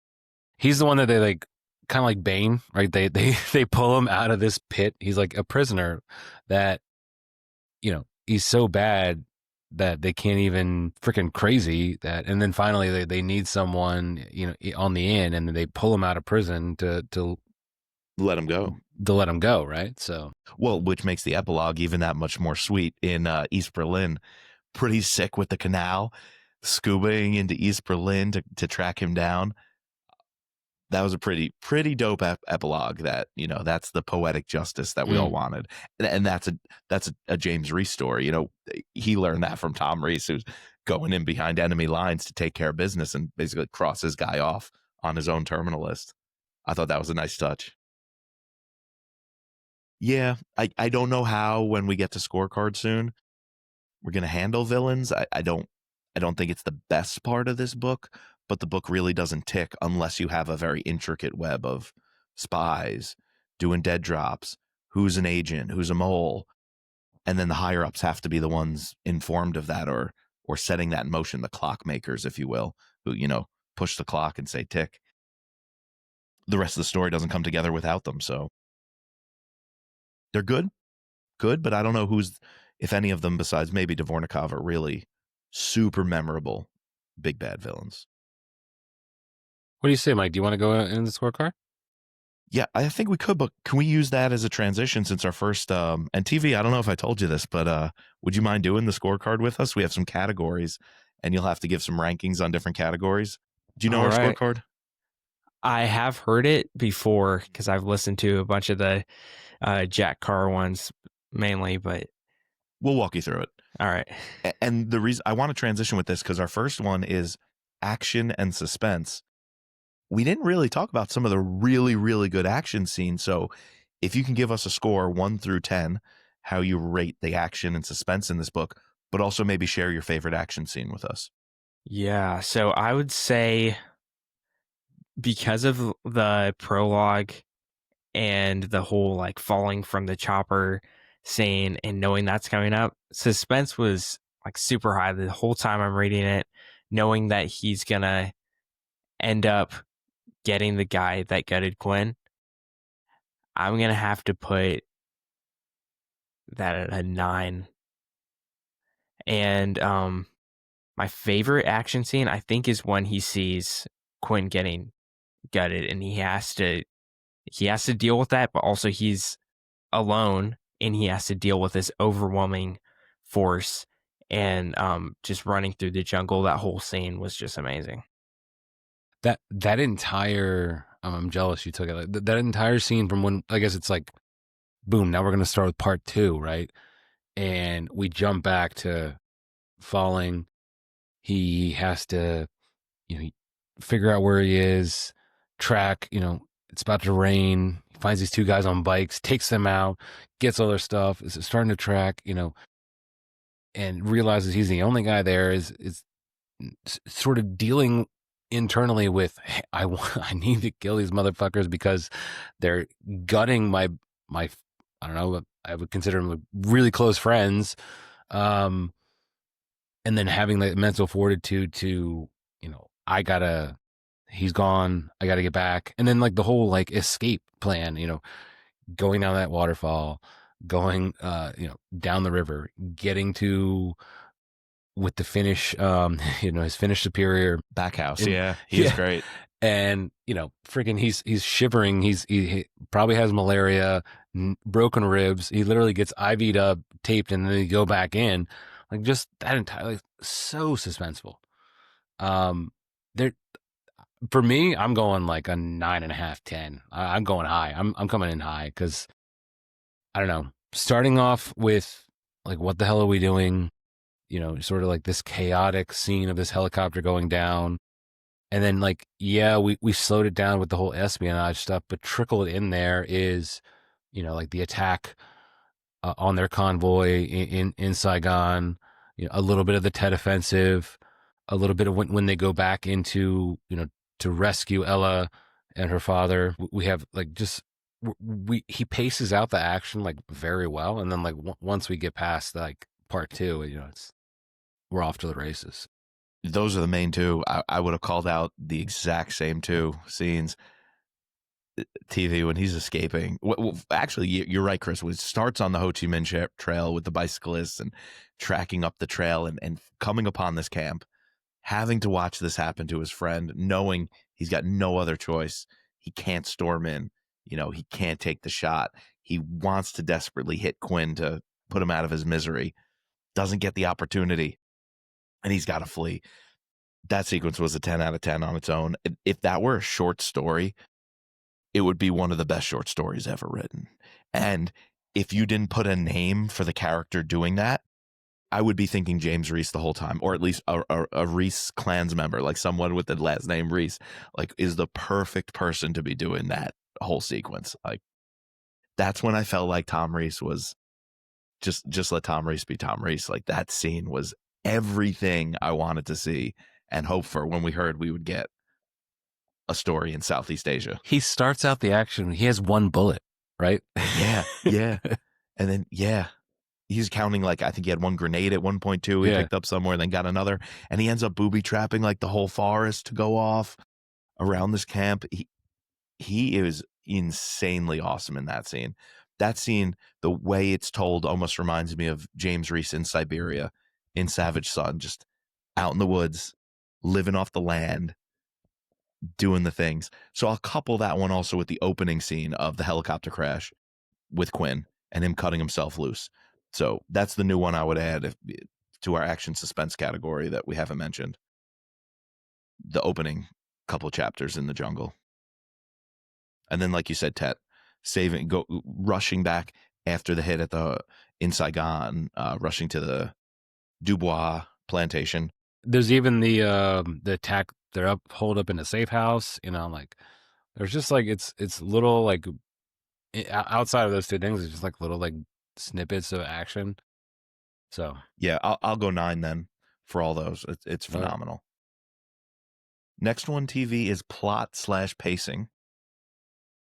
Speaker 1: He's the one that they like, kind of like Bane, right? They pull him out of this pit. He's like a prisoner that, he's so bad that they can't even freaking crazy that. And then finally they need someone, on the end, and then they pull him out of prison to
Speaker 2: Let him go.
Speaker 1: To let him go, right? So,
Speaker 2: well, which makes the epilogue even that much more sweet in East Berlin. Pretty sick with the canal, scubaing into East Berlin to track him down. That was a pretty dope epilogue. That that's the poetic justice that we all wanted, and that's a James Reece story. He learned that from Tom Reece, who's going in behind enemy lines to take care of business and basically cross his guy off on his own terminal list. I thought that was a nice touch. Yeah, I don't know how when we get to scorecard soon we're gonna handle villains. I don't think it's the best part of this book, but the book really doesn't tick unless you have a very intricate web of spies doing dead drops, who's an agent, who's a mole, and then the higher ups have to be the ones informed of that or setting that in motion, the clock makers, if you will, who push the clock and say tick. The rest of the story doesn't come together without them, so they're good, but I don't know if any of them besides maybe Dvornikov are really super memorable big bad villains.
Speaker 1: what do you say, Mike? Do you want to go in the scorecard?
Speaker 2: Yeah, I think we could, but can we use that as a transition since our first and TV? I don't know if I told you this, but would you mind doing the scorecard with us? We have some categories, and you'll have to give some rankings on different categories. Do you know our scorecard?
Speaker 3: I have heard it before because I've listened to a bunch of the Jack Carr ones mainly, but
Speaker 2: we'll walk you through it.
Speaker 3: All right.
Speaker 2: And the reason I want to transition with this because our first one is action and suspense. We didn't really talk about some of the really, really good action scenes. So if you can give us a score 1 through 10, how you rate the action and suspense in this book, but also maybe share your favorite action scene with us.
Speaker 3: Yeah. So I would say because of the prologue and the whole like falling from the chopper scene and knowing that's coming up, suspense was like super high the whole time I'm reading it, knowing that he's going to end up getting the guy that gutted Quinn. I'm going to have to put that at a 9. And my favorite action scene, I think, is when he sees Quinn getting gutted and he has to deal with that, but also he's alone and he has to deal with this overwhelming force and just running through the jungle. That whole scene was just amazing.
Speaker 1: That entire I'm jealous you took it. Like, that entire scene from when, I guess it's like, boom, now we're going to start with part 2, right? And we jump back to falling. He has to, figure out where he is, track, it's about to rain. He finds these 2 guys on bikes, takes them out, gets all their stuff, is starting to track, and realizes he's the only guy there, is sort of dealing internally with, hey, I need to kill these motherfuckers because they're gutting my I don't know, I would consider them really close friends, and then having the mental fortitude to he's gone, I gotta get back, and then like the whole like escape plan, going down that waterfall, going down the river, getting to with the Finnish, his Finnish superior
Speaker 2: Backhouse. Yeah, he is great.
Speaker 1: And freaking, he's shivering. He probably has malaria, broken ribs. He literally gets IV'd up, taped, and then they go back in. Like just that entirely so suspenseful. For me, I'm going like a 9.5, 10. I'm going high. I'm coming in high because I don't know. Starting off with like, what the hell are we doing? You know, sort of like this chaotic scene of this helicopter going down. And then like, yeah, we slowed it down with the whole espionage stuff, but trickled in there is, you know, like the attack on their convoy in Saigon, you know, a little bit of the Tet Offensive, a little bit of when they go back into, you know, to rescue Ella and her father. We have like just he paces out the action like very well, and then like once we get past like part two, you know, we're off to the races.
Speaker 2: Those are the main two. I would have called out the exact same two scenes. TV when he's escaping. Well, actually, you're right, Chris. It starts on the Ho Chi Minh Trail with the bicyclists and tracking up the trail and coming upon this camp, having to watch this happen to his friend, knowing he's got no other choice. He can't storm in. You know, he can't take the shot. He wants to desperately hit Quinn to put him out of his misery. Doesn't get the opportunity, and he's got to flee. That sequence was a 10 out of 10 on its own. If that were a short story, it would be one of the best short stories ever written. And if you didn't put a name for the character doing that, I would be thinking James Reece the whole time, or at least a Reece Clans member, like someone with the last name Reece, like is the perfect person to be doing that whole sequence. Like that's when I felt like Tom Reece was just let Tom Reece be Tom Reece. Like that scene was everything I wanted to see and hope for when we heard we would get a story in Southeast Asia.
Speaker 1: He starts out the action. He has one bullet, right?
Speaker 2: Yeah. And then, he's counting like, I think he had one grenade at one point too. He picked up somewhere and then got another. And he ends up booby trapping like the whole forest to go off around this camp. He is insanely awesome in that scene. That scene, the way it's told almost reminds me of James Reece in Siberia in Savage Son, just out in the woods, living off the land, doing the things. So I'll couple that one also with the opening scene of the helicopter crash with Quinn and him cutting himself loose. So that's the new one I would add to our action suspense category that we haven't mentioned. The opening couple chapters in the jungle. And then, like you said, Tet, rushing back after the hit in Saigon, rushing to the Dubois plantation.
Speaker 1: There's even the attack. They're holed up in a safe house. You know, like there's just like it's little like outside of those two things, it's just like little like snippets of action. So
Speaker 2: yeah, I'll go 9 then for all those. It's phenomenal. Next one, TV, is plot/pacing.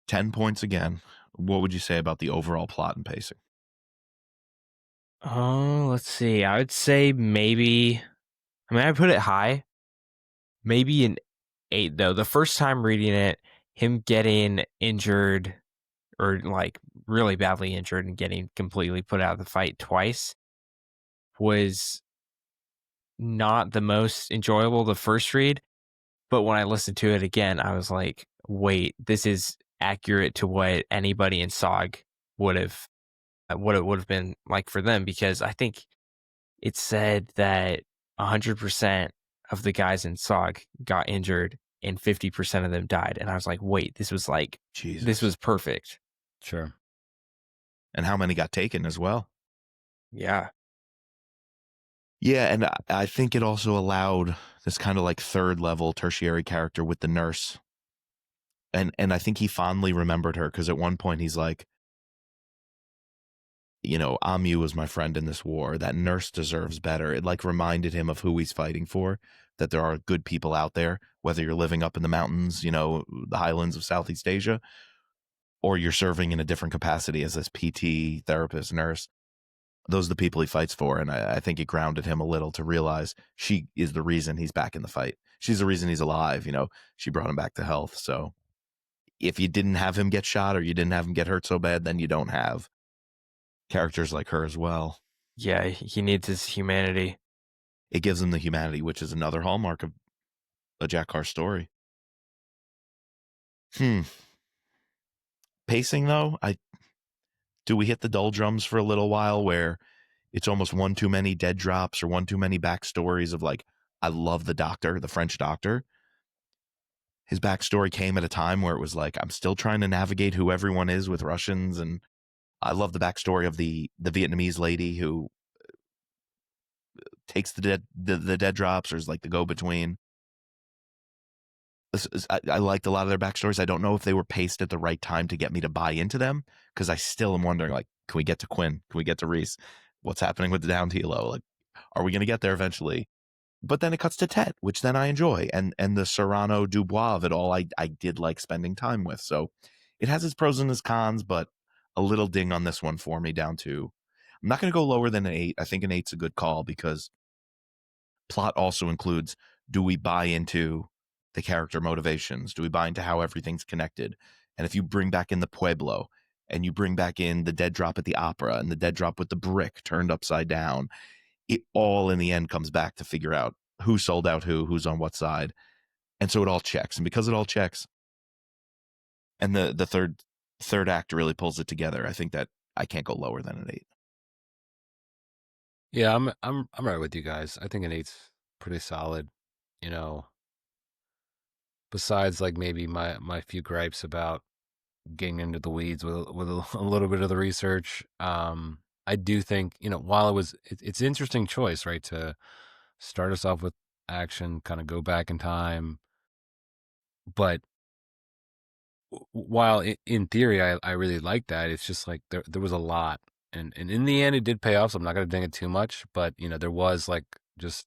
Speaker 2: 10 points again. What would you say about the overall plot and pacing?
Speaker 3: Oh, let's see. I would say maybe. I mean, I put it high. Maybe an 8 though. The first time reading it, him getting injured or like really badly injured and getting completely put out of the fight twice was not the most enjoyable the first read. But when I listened to it again, I was like, wait, this is accurate to what anybody in SOG would have been like for them, because I think it said that 100% of the guys in SOG got injured and 50% of them died. And I was like, wait, this was like,
Speaker 2: Jesus.
Speaker 3: This was perfect.
Speaker 1: Sure.
Speaker 2: And how many got taken as well?
Speaker 3: Yeah.
Speaker 2: Yeah, and I think it also allowed this kind of like third level tertiary character with the nurse. And I think he fondly remembered her because at one point he's like, you know, Amu was my friend in this war. That nurse deserves better. It like reminded him of who he's fighting for, that there are good people out there, whether you're living up in the mountains, you know, the highlands of Southeast Asia, or you're serving in a different capacity as this PT, therapist, nurse. Those are the people he fights for. And I think it grounded him a little to realize she is the reason he's back in the fight. She's the reason he's alive. You know, she brought him back to health. So if you didn't have him get shot or you didn't have him get hurt so bad, then you don't have characters like her as well.
Speaker 3: Yeah, he needs his humanity.
Speaker 2: It gives him the humanity, which is another hallmark of a Jack Carr story. Pacing, though, do we hit the doldrums for a little while where it's almost one too many dead drops or one too many backstories of like, I love the doctor, the French doctor. his backstory came at a time where it was like, I'm still trying to navigate who everyone is with Russians. And I love the backstory of the Vietnamese lady who takes the dead drops, or is like the go-between. I liked a lot of their backstories. I don't know if they were paced at the right time to get me to buy into them, because I still am wondering, like, can we get to Quinn? Can we get to Reece? What's happening with the down Tilo? Like, are we going to get there eventually? But then it cuts to Tet, which then I enjoy. And the Serrano Dubois of it all, I did like spending time with. So it has its pros and its cons, but a little ding on this one for me, down to, I'm not going to go lower than an 8. I think an 8's a good call, because plot also includes, do we buy into the character motivations? Do we buy into how everything's connected? And if you bring back in the Pueblo, and you bring back in the dead drop at the opera, and the dead drop with the brick turned upside down, it all in the end comes back to figure out who sold out who's on what side. And so it all checks. And because it all checks, and the third act really pulls it together, I think that I can't go lower than an 8.
Speaker 1: Yeah, I'm right with you guys. I think an 8's pretty solid. You know, besides like maybe my few gripes about getting into the weeds with a little bit of the research. I do think, while it's an interesting choice, right, to start us off with action, kind of go back in time, but while in theory I really like that, it's just like there was a lot, and in the end it did pay off. So I'm not going to ding it too much, but there was like just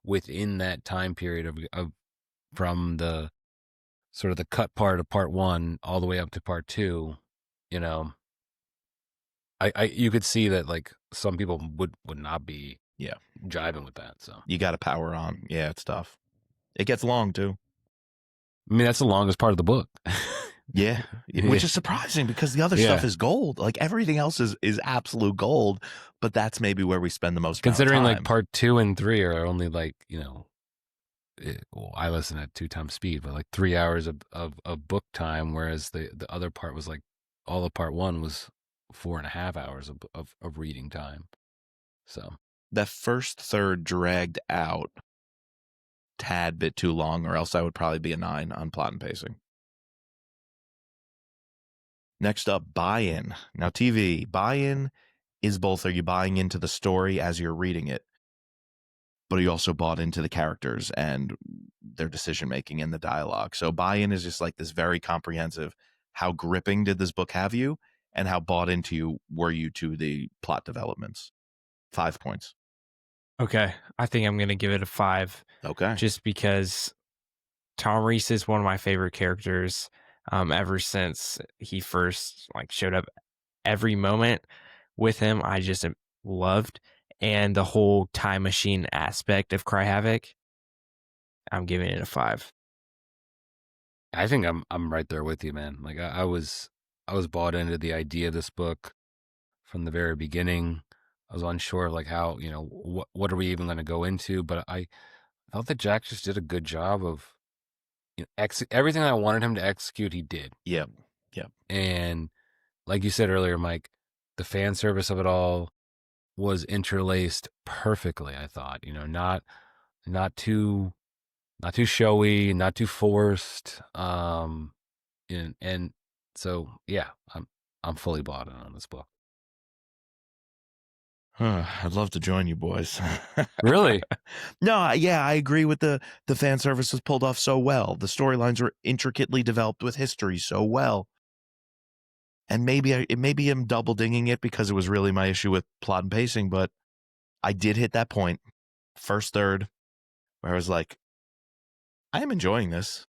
Speaker 1: within that time period of from the sort of the cut part of part 1 all the way up to part 2, I you could see that like some people would not be jiving with that. So
Speaker 2: you got to power on. Yeah, it's tough. It gets long too.
Speaker 1: I mean, that's the longest part of the book.
Speaker 2: Yeah, which is surprising, because the other stuff is gold. Like, everything else is absolute gold, but that's maybe where we spend the most
Speaker 1: considering
Speaker 2: amount of
Speaker 1: like part 2 and 3 are only like, well, I listen at 2 times speed, but like 3 hours of book time, whereas the other part was like, all of part 1 was 4.5 hours of reading time. So
Speaker 2: that first third dragged out tad bit too long, or else I would probably be a 9 on plot and pacing. Next up, buy-in. Now, TV, buy-in is both, are you buying into the story as you're reading it, but are you also bought into the characters and their decision-making and the dialogue? So buy-in is just like this very comprehensive, how gripping did this book have you, and how bought into you were you to the plot developments. 5 points.
Speaker 3: Okay. I think I'm going to give it a 5.
Speaker 2: Okay.
Speaker 3: Just because Tom Reece is one of my favorite characters. Ever since he first showed up, every moment with him I just loved, and the whole time machine aspect of Cry Havoc, I'm giving it a 5.
Speaker 1: I think I'm right there with you, man. Like I was bought into the idea of this book from the very beginning. I was unsure of like how, what are we even going to go into, but I felt that Jack just did a good job of everything I wanted him to execute, he did.
Speaker 2: Yep.
Speaker 1: And like you said earlier, Mike, the fan service of it all was interlaced perfectly, I thought. Not too showy, not too forced. And so yeah, I'm fully bought in on this book.
Speaker 2: I'd love to join you boys.
Speaker 1: Really?
Speaker 2: No, yeah, I agree with the fan service was pulled off so well. The storylines were intricately developed with history so well. And maybe I'm double dinging it because it was really my issue with plot and pacing, but I did hit that point, first third, where I was like, I am enjoying this,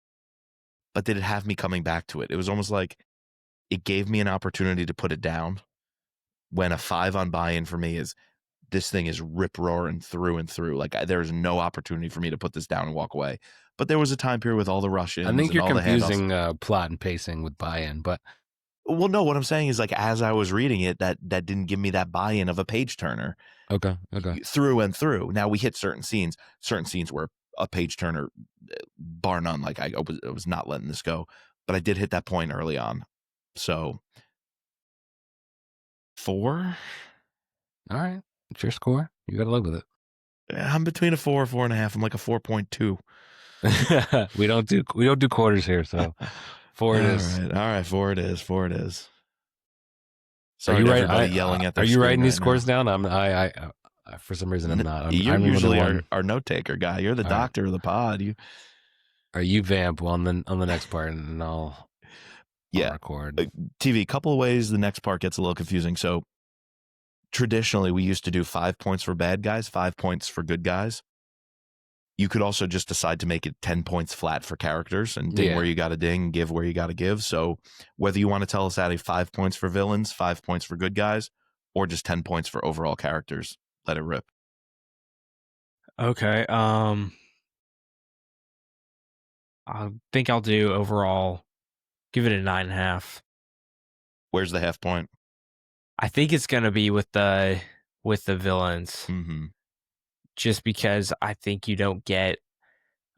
Speaker 2: but did it have me coming back to it? It was almost like it gave me an opportunity to put it down, when a 5 on buy-in for me is, this thing is rip-roaring through and through. Like, there's no opportunity for me to put this down and walk away. But there was a time period with all the Russians.
Speaker 1: I think
Speaker 2: and
Speaker 1: you're
Speaker 2: all
Speaker 1: confusing plot and pacing with buy-in, but...
Speaker 2: Well, no, what I'm saying is, like, as I was reading it, that didn't give me that buy-in of a page-turner.
Speaker 1: Okay.
Speaker 2: Through and through. Now, we hit certain scenes where a page-turner, bar none, like, I was not letting this go. But I did hit that point early on. So... 4.
Speaker 1: All right. It's your score. You got to live with it.
Speaker 2: I'm between a 4 and 4.5. I'm like a 4.2.
Speaker 1: We don't do quarters here, so 4 it is.
Speaker 2: All right, 4 it is. 4 it is.
Speaker 1: Are
Speaker 2: Sorry
Speaker 1: you
Speaker 2: to
Speaker 1: right?
Speaker 2: everybody yelling at their
Speaker 1: Are you
Speaker 2: screen
Speaker 1: writing these
Speaker 2: right
Speaker 1: scores
Speaker 2: now.
Speaker 1: down? For some reason I'm not.
Speaker 2: You're
Speaker 1: I remember
Speaker 2: usually
Speaker 1: the one.
Speaker 2: our note taker guy. You're the
Speaker 1: All right.
Speaker 2: doctor of the pod.
Speaker 1: You vamp on the next part, and I'll record.
Speaker 2: TV. Couple of ways the next part gets a little confusing. So traditionally, we used to do 5 points for bad guys, 5 points for good guys. You could also just decide to make it 10 points flat for characters and ding where you got to ding, give where you got to give. So whether you want to tell us out of 5 points for villains, 5 points for good guys, or just 10 points for overall characters, let it rip.
Speaker 3: Okay. I think I'll do overall. Give it a 9.5.
Speaker 2: Where's the half point?
Speaker 3: I think it's gonna be with the villains,
Speaker 2: Mm-hmm.
Speaker 3: just because I think you don't get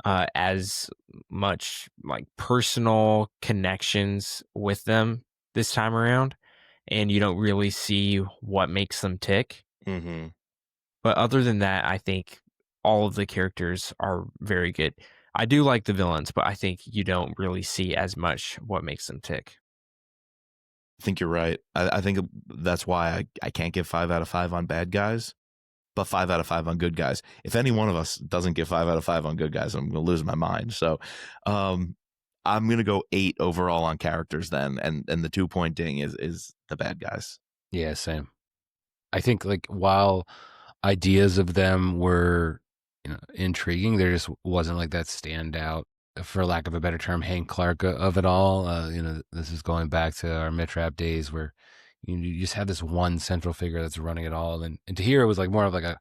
Speaker 3: as much like personal connections with them this time around, and you don't really see what makes them tick.
Speaker 2: Mm-hmm.
Speaker 3: But other than that, I think all of the characters are very good. I do like the villains, but I think you don't really see as much what makes them tick.
Speaker 2: I think you're right. I think that's why I can't give 5 out of 5 on bad guys, but 5 out of 5 on good guys. If any one of us doesn't get 5 out of 5 on good guys, I'm going to lose my mind. So I'm going to go 8 overall on characters then. And the 2-point ding is the bad guys.
Speaker 1: Yeah, same. I think like while ideas of them were, intriguing, there just wasn't like that standout, for lack of a better term, Hank Clark of it all. This is going back to our Mitch Rapp days where you just have this one central figure that's running it all, and to hear it was like more of like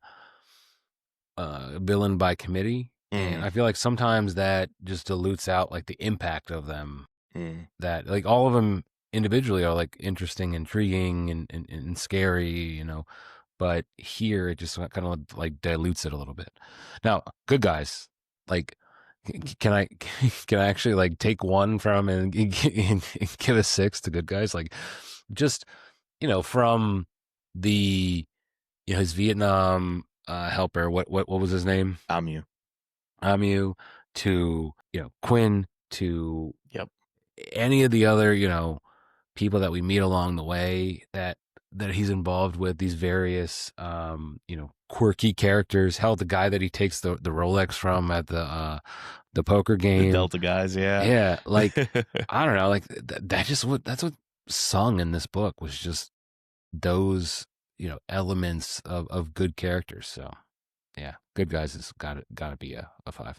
Speaker 1: a villain by committee. And I feel like sometimes that just dilutes out like the impact of them. That like all of them individually are like interesting, intriguing, and scary, but here it just kind of like dilutes it a little bit. Now, good guys, like, can I actually like take one from and give a 6 to good guys? Like, just from the his Vietnam helper, what was his name? Amu, to Quinn, to any of the other people that we meet along the way that he's involved with, these various quirky characters. Hell, the guy that he takes the Rolex from at the poker game,
Speaker 2: The Delta guys,
Speaker 1: yeah, like I don't know, like that's what sung in this book was just those elements of good characters. So yeah, good guys has got to be a 5.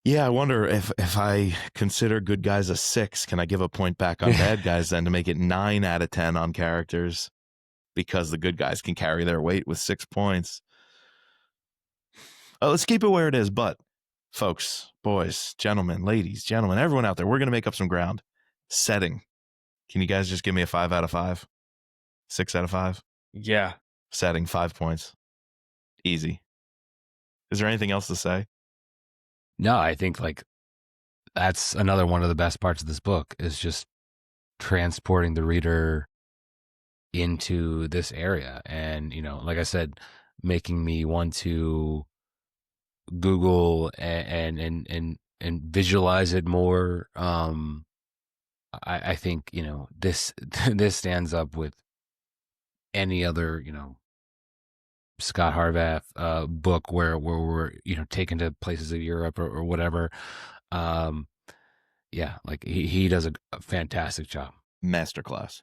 Speaker 2: Yeah, I wonder if I consider good guys a 6, can I give a point back on bad guys then to make it 9 out of 10 on characters, because the good guys can carry their weight with 6 points. Let's keep it where it is, but folks, boys, gentlemen, ladies, gentlemen, everyone out there, we're going to make up some ground. Setting. Can you guys just give me a 5 out of 5? 6 out of 5?
Speaker 3: Yeah.
Speaker 2: Setting, 5 points. Easy. Is there anything else to say?
Speaker 1: No, I think like that's another one of the best parts of this book is just transporting the reader into this area, and like I said, making me want to Google and visualize it more. I think this this stands up with any other Scot Harvath book where we're taken to places of Europe or whatever. Yeah, like he does a fantastic job.
Speaker 2: Masterclass.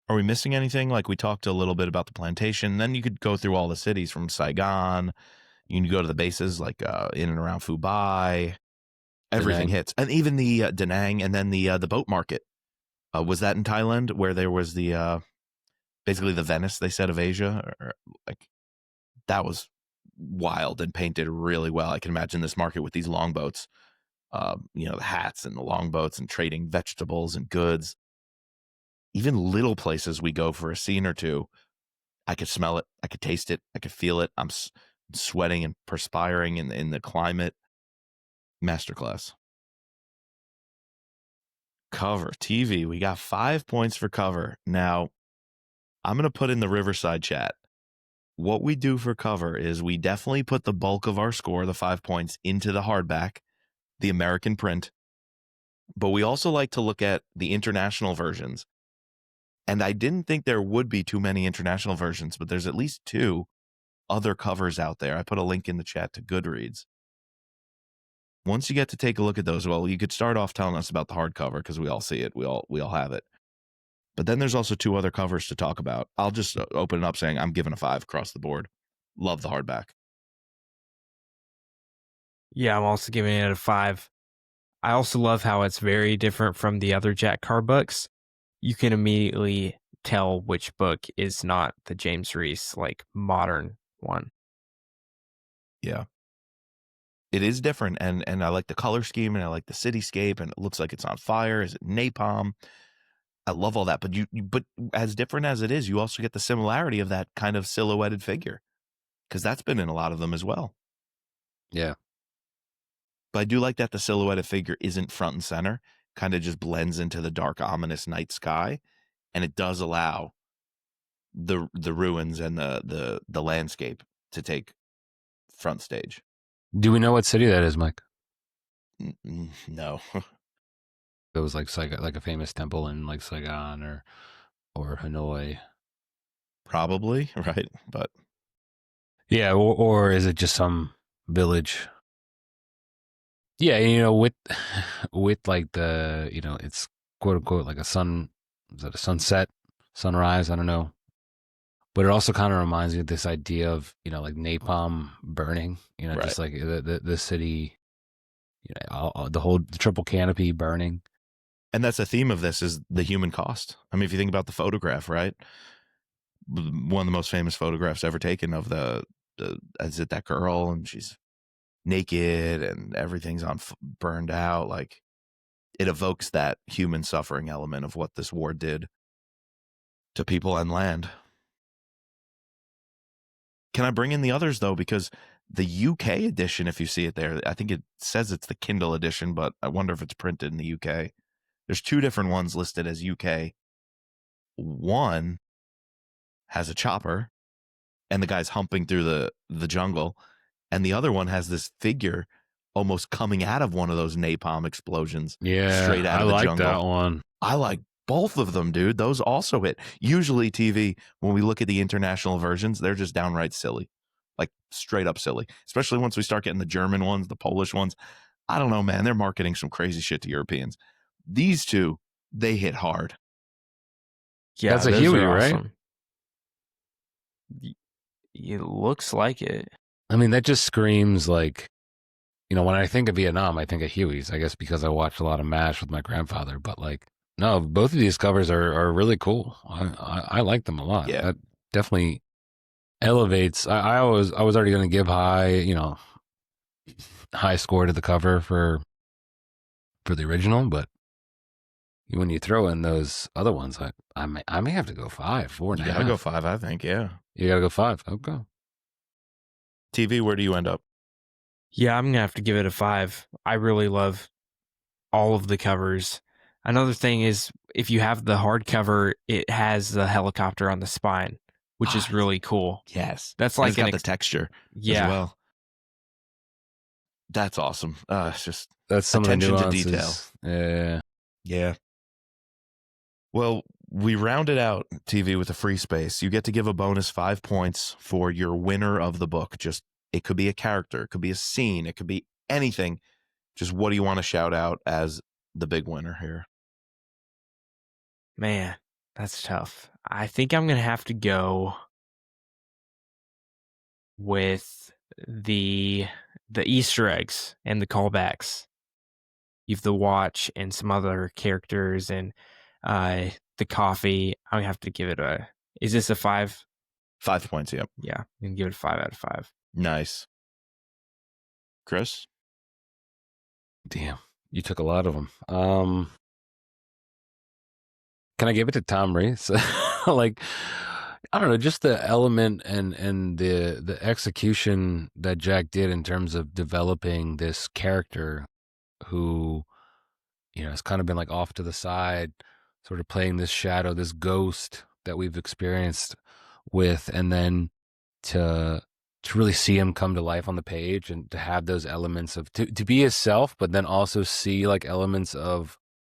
Speaker 2: Are we missing anything? Like we talked a little bit about the plantation. Then you could go through all the cities from Saigon. You can go to the bases like in and around Phu-Bai. Everything hits, and even the Da Nang, and then the boat market. Was that in Thailand where there was the basically the Venice, they said, of Asia? Or, like that was wild and painted really well. I can imagine this market with these longboats, the hats and the longboats and trading vegetables and goods. Even little places we go for a scene or two, I could smell it, I could taste it, I could feel it. I'm sweating and perspiring in the climate. Masterclass. Cover. TV. We got 5 points for cover. Now, I'm going to put in the Riverside chat. what we do for cover is we definitely put the bulk of our score, the 5 points, into the hardback, the American print. But we also like to look at the international versions. And I didn't think there would be too many international versions, but there's at least 2 other covers out there. I put a link in the chat to Goodreads. Once you get to take a look at those, well, you could start off telling us about the hardcover because we all see it. We all have it. But then there's also 2 other covers to talk about. I'll just open it up saying I'm giving a 5 across the board. Love the hardback.
Speaker 3: Yeah, I'm also giving it a 5. I also love how it's very different from the other Jack Carr books. You can immediately tell which book is not the James Reece, like, modern one.
Speaker 2: Yeah. It is different, and I like the color scheme, and I like the cityscape, and it looks like it's on fire. Is it napalm? I love all that, but as different as it is, you also get the similarity of that kind of silhouetted figure, because that's been in a lot of them as well.
Speaker 1: Yeah.
Speaker 2: But I do like that the silhouetted figure isn't front and center, kind of just blends into the dark, ominous night sky, and it does allow the ruins and the landscape to take front stage.
Speaker 1: Do we know what city that is, Mike?
Speaker 2: No.
Speaker 1: It was like a famous temple in like Saigon or Hanoi.
Speaker 2: Probably, right? But
Speaker 1: yeah, or is it just some village? Yeah, you know, with like the, you know, it's quote unquote like is that a sunset, sunrise? I don't know. But it also kind of reminds me of this idea of, you know, like napalm burning, you know,
Speaker 2: right.
Speaker 1: Just like the city, you know, the triple canopy burning.
Speaker 2: And that's a theme of this is the human cost. I mean, if you think about the photograph, right? One of the most famous photographs ever taken of is it that girl and she's naked and everything's burned out. Like, it evokes that human suffering element of what this war did to people and land. Can I bring in the others though? Because the UK edition, if you see it there, I think it says it's the Kindle edition, but I wonder if it's printed in the UK. There's 2 different ones listed as UK. One has a chopper and the guy's humping through the jungle. And the other one has this figure almost coming out of one of those napalm explosions.
Speaker 1: Yeah,
Speaker 2: straight out of the jungle.
Speaker 1: I like that one.
Speaker 2: I like both of them, dude. Those also hit. Usually TV, when we look at the international versions, they're just downright silly. Like straight up silly. Especially once we start getting the German ones, the Polish ones. I don't know, man. They're marketing some crazy shit to Europeans. These 2, they hit hard.
Speaker 3: Yeah,
Speaker 1: that's a Huey, right?
Speaker 3: It looks like it.
Speaker 1: I mean, that just screams like, you know, when I think of Vietnam, I think of Huey's, I guess because I watched a lot of MASH with my grandfather. But like, no, both of these covers are really cool. I like them a lot.
Speaker 2: Yeah.
Speaker 1: That definitely elevates. I was already going to give high score to the cover for the original, but when you throw in those other ones, I may have to go 5, 4 now.
Speaker 2: You gotta go 5, I think. Yeah.
Speaker 1: You gotta go 5. Okay.
Speaker 2: TV, where do you end up?
Speaker 3: Yeah, I'm gonna have to give it a 5. I really love all of the covers. Another thing is, if you have the hardcover, it has the helicopter on the spine, which is really cool.
Speaker 2: Yes,
Speaker 3: that's like
Speaker 2: it's got the texture.
Speaker 3: Yeah,
Speaker 2: as well. That's awesome. It's just
Speaker 1: that's some
Speaker 2: attention
Speaker 1: of the
Speaker 2: to detail. Yeah. Well, we rounded out TV with a free space. You get to give a bonus 5 points for your winner of the book. Just, it could be a character, it could be a scene, it could be anything. Just what do you want to shout out as the big winner here?
Speaker 3: Man, that's tough. I think I'm gonna have to go with the Easter eggs and the callbacks. You've the watch and some other characters and the coffee. I have to give it a. Is this a 5?
Speaker 2: 5 points. Yep.
Speaker 3: Yeah, I'm gonna give it a 5 out of 5.
Speaker 2: Nice. Chris?
Speaker 1: Damn, you took a lot of them. Can I give it to Tom Reece? Like, I don't know, just the element and the execution that Jack did in terms of developing this character who, you know, has kind of been like off to the side, sort of playing this shadow, this ghost that we've experienced with, and then to really see him come to life on the page and to have those elements of to be himself, but then also see like elements of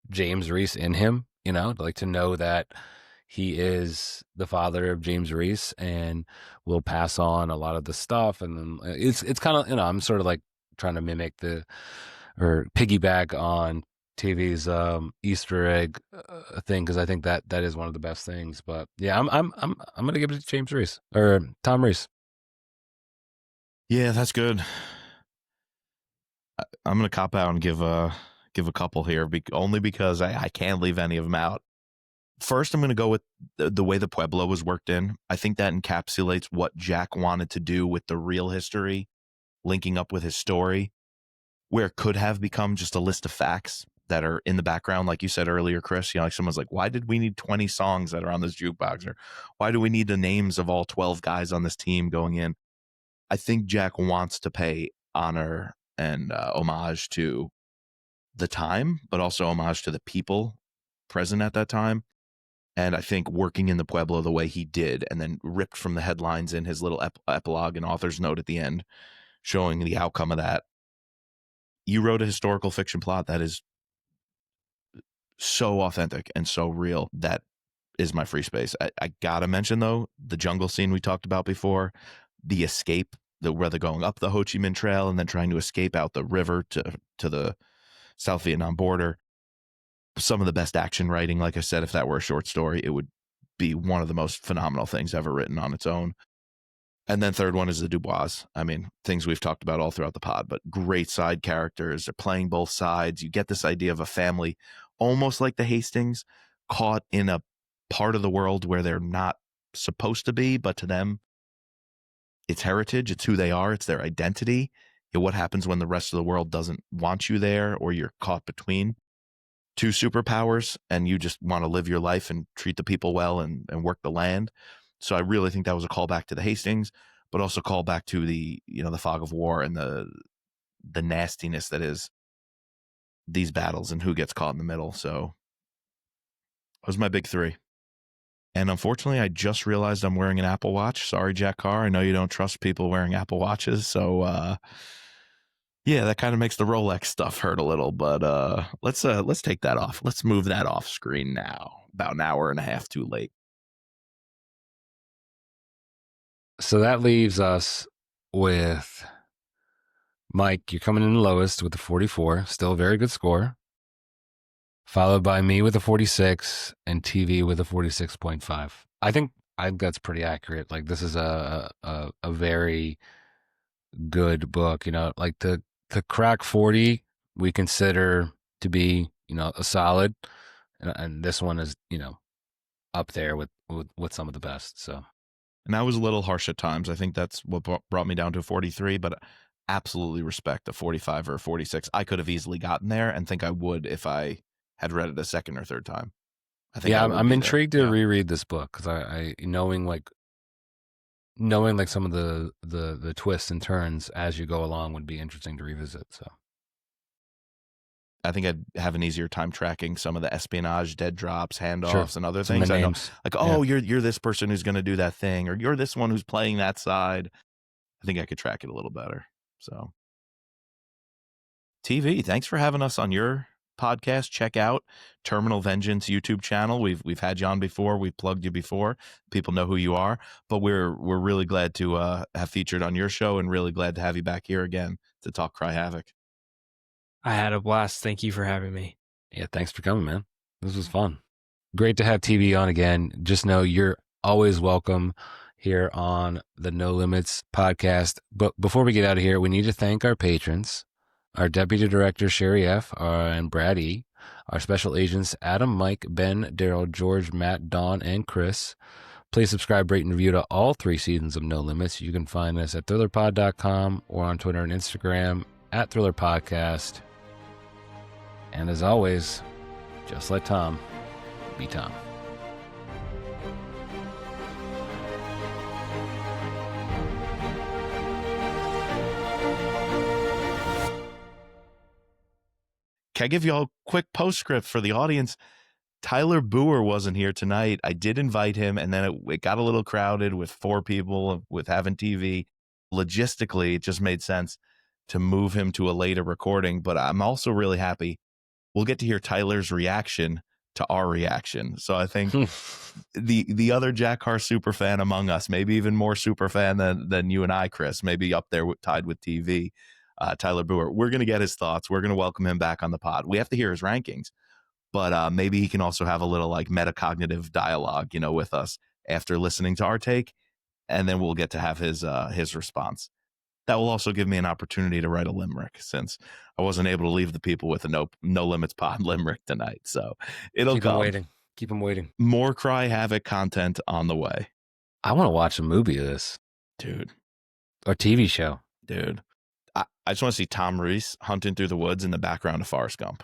Speaker 1: James Reece in him, you know, like to know that he is the father of James Reece and will pass on a lot of the stuff. And then it's kind of, you know, I'm sort of like trying to mimic or piggyback on TV's Easter egg thing, because I think that is one of the best things. But yeah, I'm gonna give it to James Reece or Tom Reece.
Speaker 2: Yeah, that's good. I'm gonna cop out and give a couple here, only because I can't leave any of them out. First, I'm gonna go with the way the Pueblo was worked in. I think that encapsulates what Jack wanted to do with the real history, linking up with his story, where it could have become just a list of facts that are in the background, like you said earlier, Chris. You know, like someone's like, why did we need 20 songs that are on this jukebox? Or why do we need the names of all 12 guys on this team going in? I think Jack wants to pay honor and homage to the time, but also homage to the people present at that time. And I think working in the Pueblo the way he did, and then ripped from the headlines in his little epilogue and author's note at the end, showing the outcome of that. You wrote a historical fiction plot that is so authentic and so real. That is my free space. I gotta mention, though, the jungle scene we talked about before, the escape, where they're going up the Ho Chi Minh Trail and then trying to escape out the river to the South Vietnam border. Some of the best action writing. Like I said, if that were a short story, it would be one of the most phenomenal things ever written on its own. And then third one is the Dubois. I mean, things we've talked about all throughout the pod, but great side characters. They're playing both sides. You get this idea of a family, almost like the Hastings, caught in a part of the world where they're not supposed to be, but to them, it's heritage. It's who they are. It's their identity. What happens when the rest of the world doesn't want you there, or you're caught between two superpowers and you just want to live your life and treat the people well and work the land. So I really think that was a callback to the Hastings, but also callback to the fog of war and the nastiness that is these battles and who gets caught in the middle. So that was my big three. And unfortunately, I just realized I'm wearing an Apple Watch. Sorry, Jack Carr. I know you don't trust people wearing Apple Watches. So yeah, that kind of makes the Rolex stuff hurt a little. But let's take that off. Let's move that off screen now. About an hour and a half too late.
Speaker 1: So that leaves us with Mike. You're coming in the lowest with a 44. Still a very good score. Followed by me with a 46 and TV with a 46.5. I think that's pretty accurate. Like, this is a very good book. You know, like to crack 40, we consider to be, you know, a solid, and this one is, you know, up there with some of the best. So.
Speaker 2: And I was a little harsh at times. I think that's what brought me down to 43, but absolutely respect a 45 or a 46. I could have easily gotten there and think I would if I had read it a second or third time. I think. Yeah,
Speaker 1: I'm intrigued to reread this book, because I knowing some of the twists and turns as you go along would be interesting to revisit. So
Speaker 2: I think I'd have an easier time tracking some of the espionage, dead drops, handoffs, and other things. I know, like, oh, you're this person who's going to do that thing, or you're this one who's playing that side. I think I could track it a little better. So, TV, thanks for having us on your podcast. Check out Terminal Vengeance YouTube channel. We've had you on before. We've plugged you before. People know who you are, but we're really glad to have featured on your show, and really glad to have you back here again to talk Cry Havoc.
Speaker 3: I had a blast. Thank you for having me.
Speaker 1: Yeah, thanks for coming, man. This was fun. Great to have TV on again. Just know you're always welcome here on the No Limits podcast. But before we get out of here, we need to thank our patrons, our Deputy Director, Sherry F., and Brad E., our special agents, Adam, Mike, Ben, Daryl, George, Matt, Dawn, and Chris. Please subscribe, rate, and review to all 3 seasons of No Limits. You can find us at thrillerpod.com or on Twitter and Instagram at Thriller Podcast. And as always, just let Tom be Tom.
Speaker 2: Can I give you all a quick postscript for the audience? Tyler Boer wasn't here tonight. I did invite him, and then it got a little crowded with 4 people with having TV. Logistically, it just made sense to move him to a later recording, but I'm also really happy we'll get to hear Tyler's reaction to our reaction. So I think the other Jack Carr super fan among us, maybe even more super fan than you and I, Chris, maybe up there tied with TV, Tyler Boer. We're going to get his thoughts. We're going to welcome him back on the pod. We have to hear his rankings, but maybe he can also have a little like metacognitive dialogue, with us after listening to our take, and then we'll get to have his response. That will also give me an opportunity to write a limerick, since I wasn't able to leave the people with a no limits pod limerick tonight. So it'll
Speaker 1: Keep
Speaker 2: come.
Speaker 1: them waiting. Keep them waiting.
Speaker 2: More Cry Havoc content on the way.
Speaker 1: I want to watch a movie of this,
Speaker 2: Dude.
Speaker 1: or TV show.
Speaker 2: Dude. I just want to see Tom Reece hunting through the woods in the background of Forrest Gump.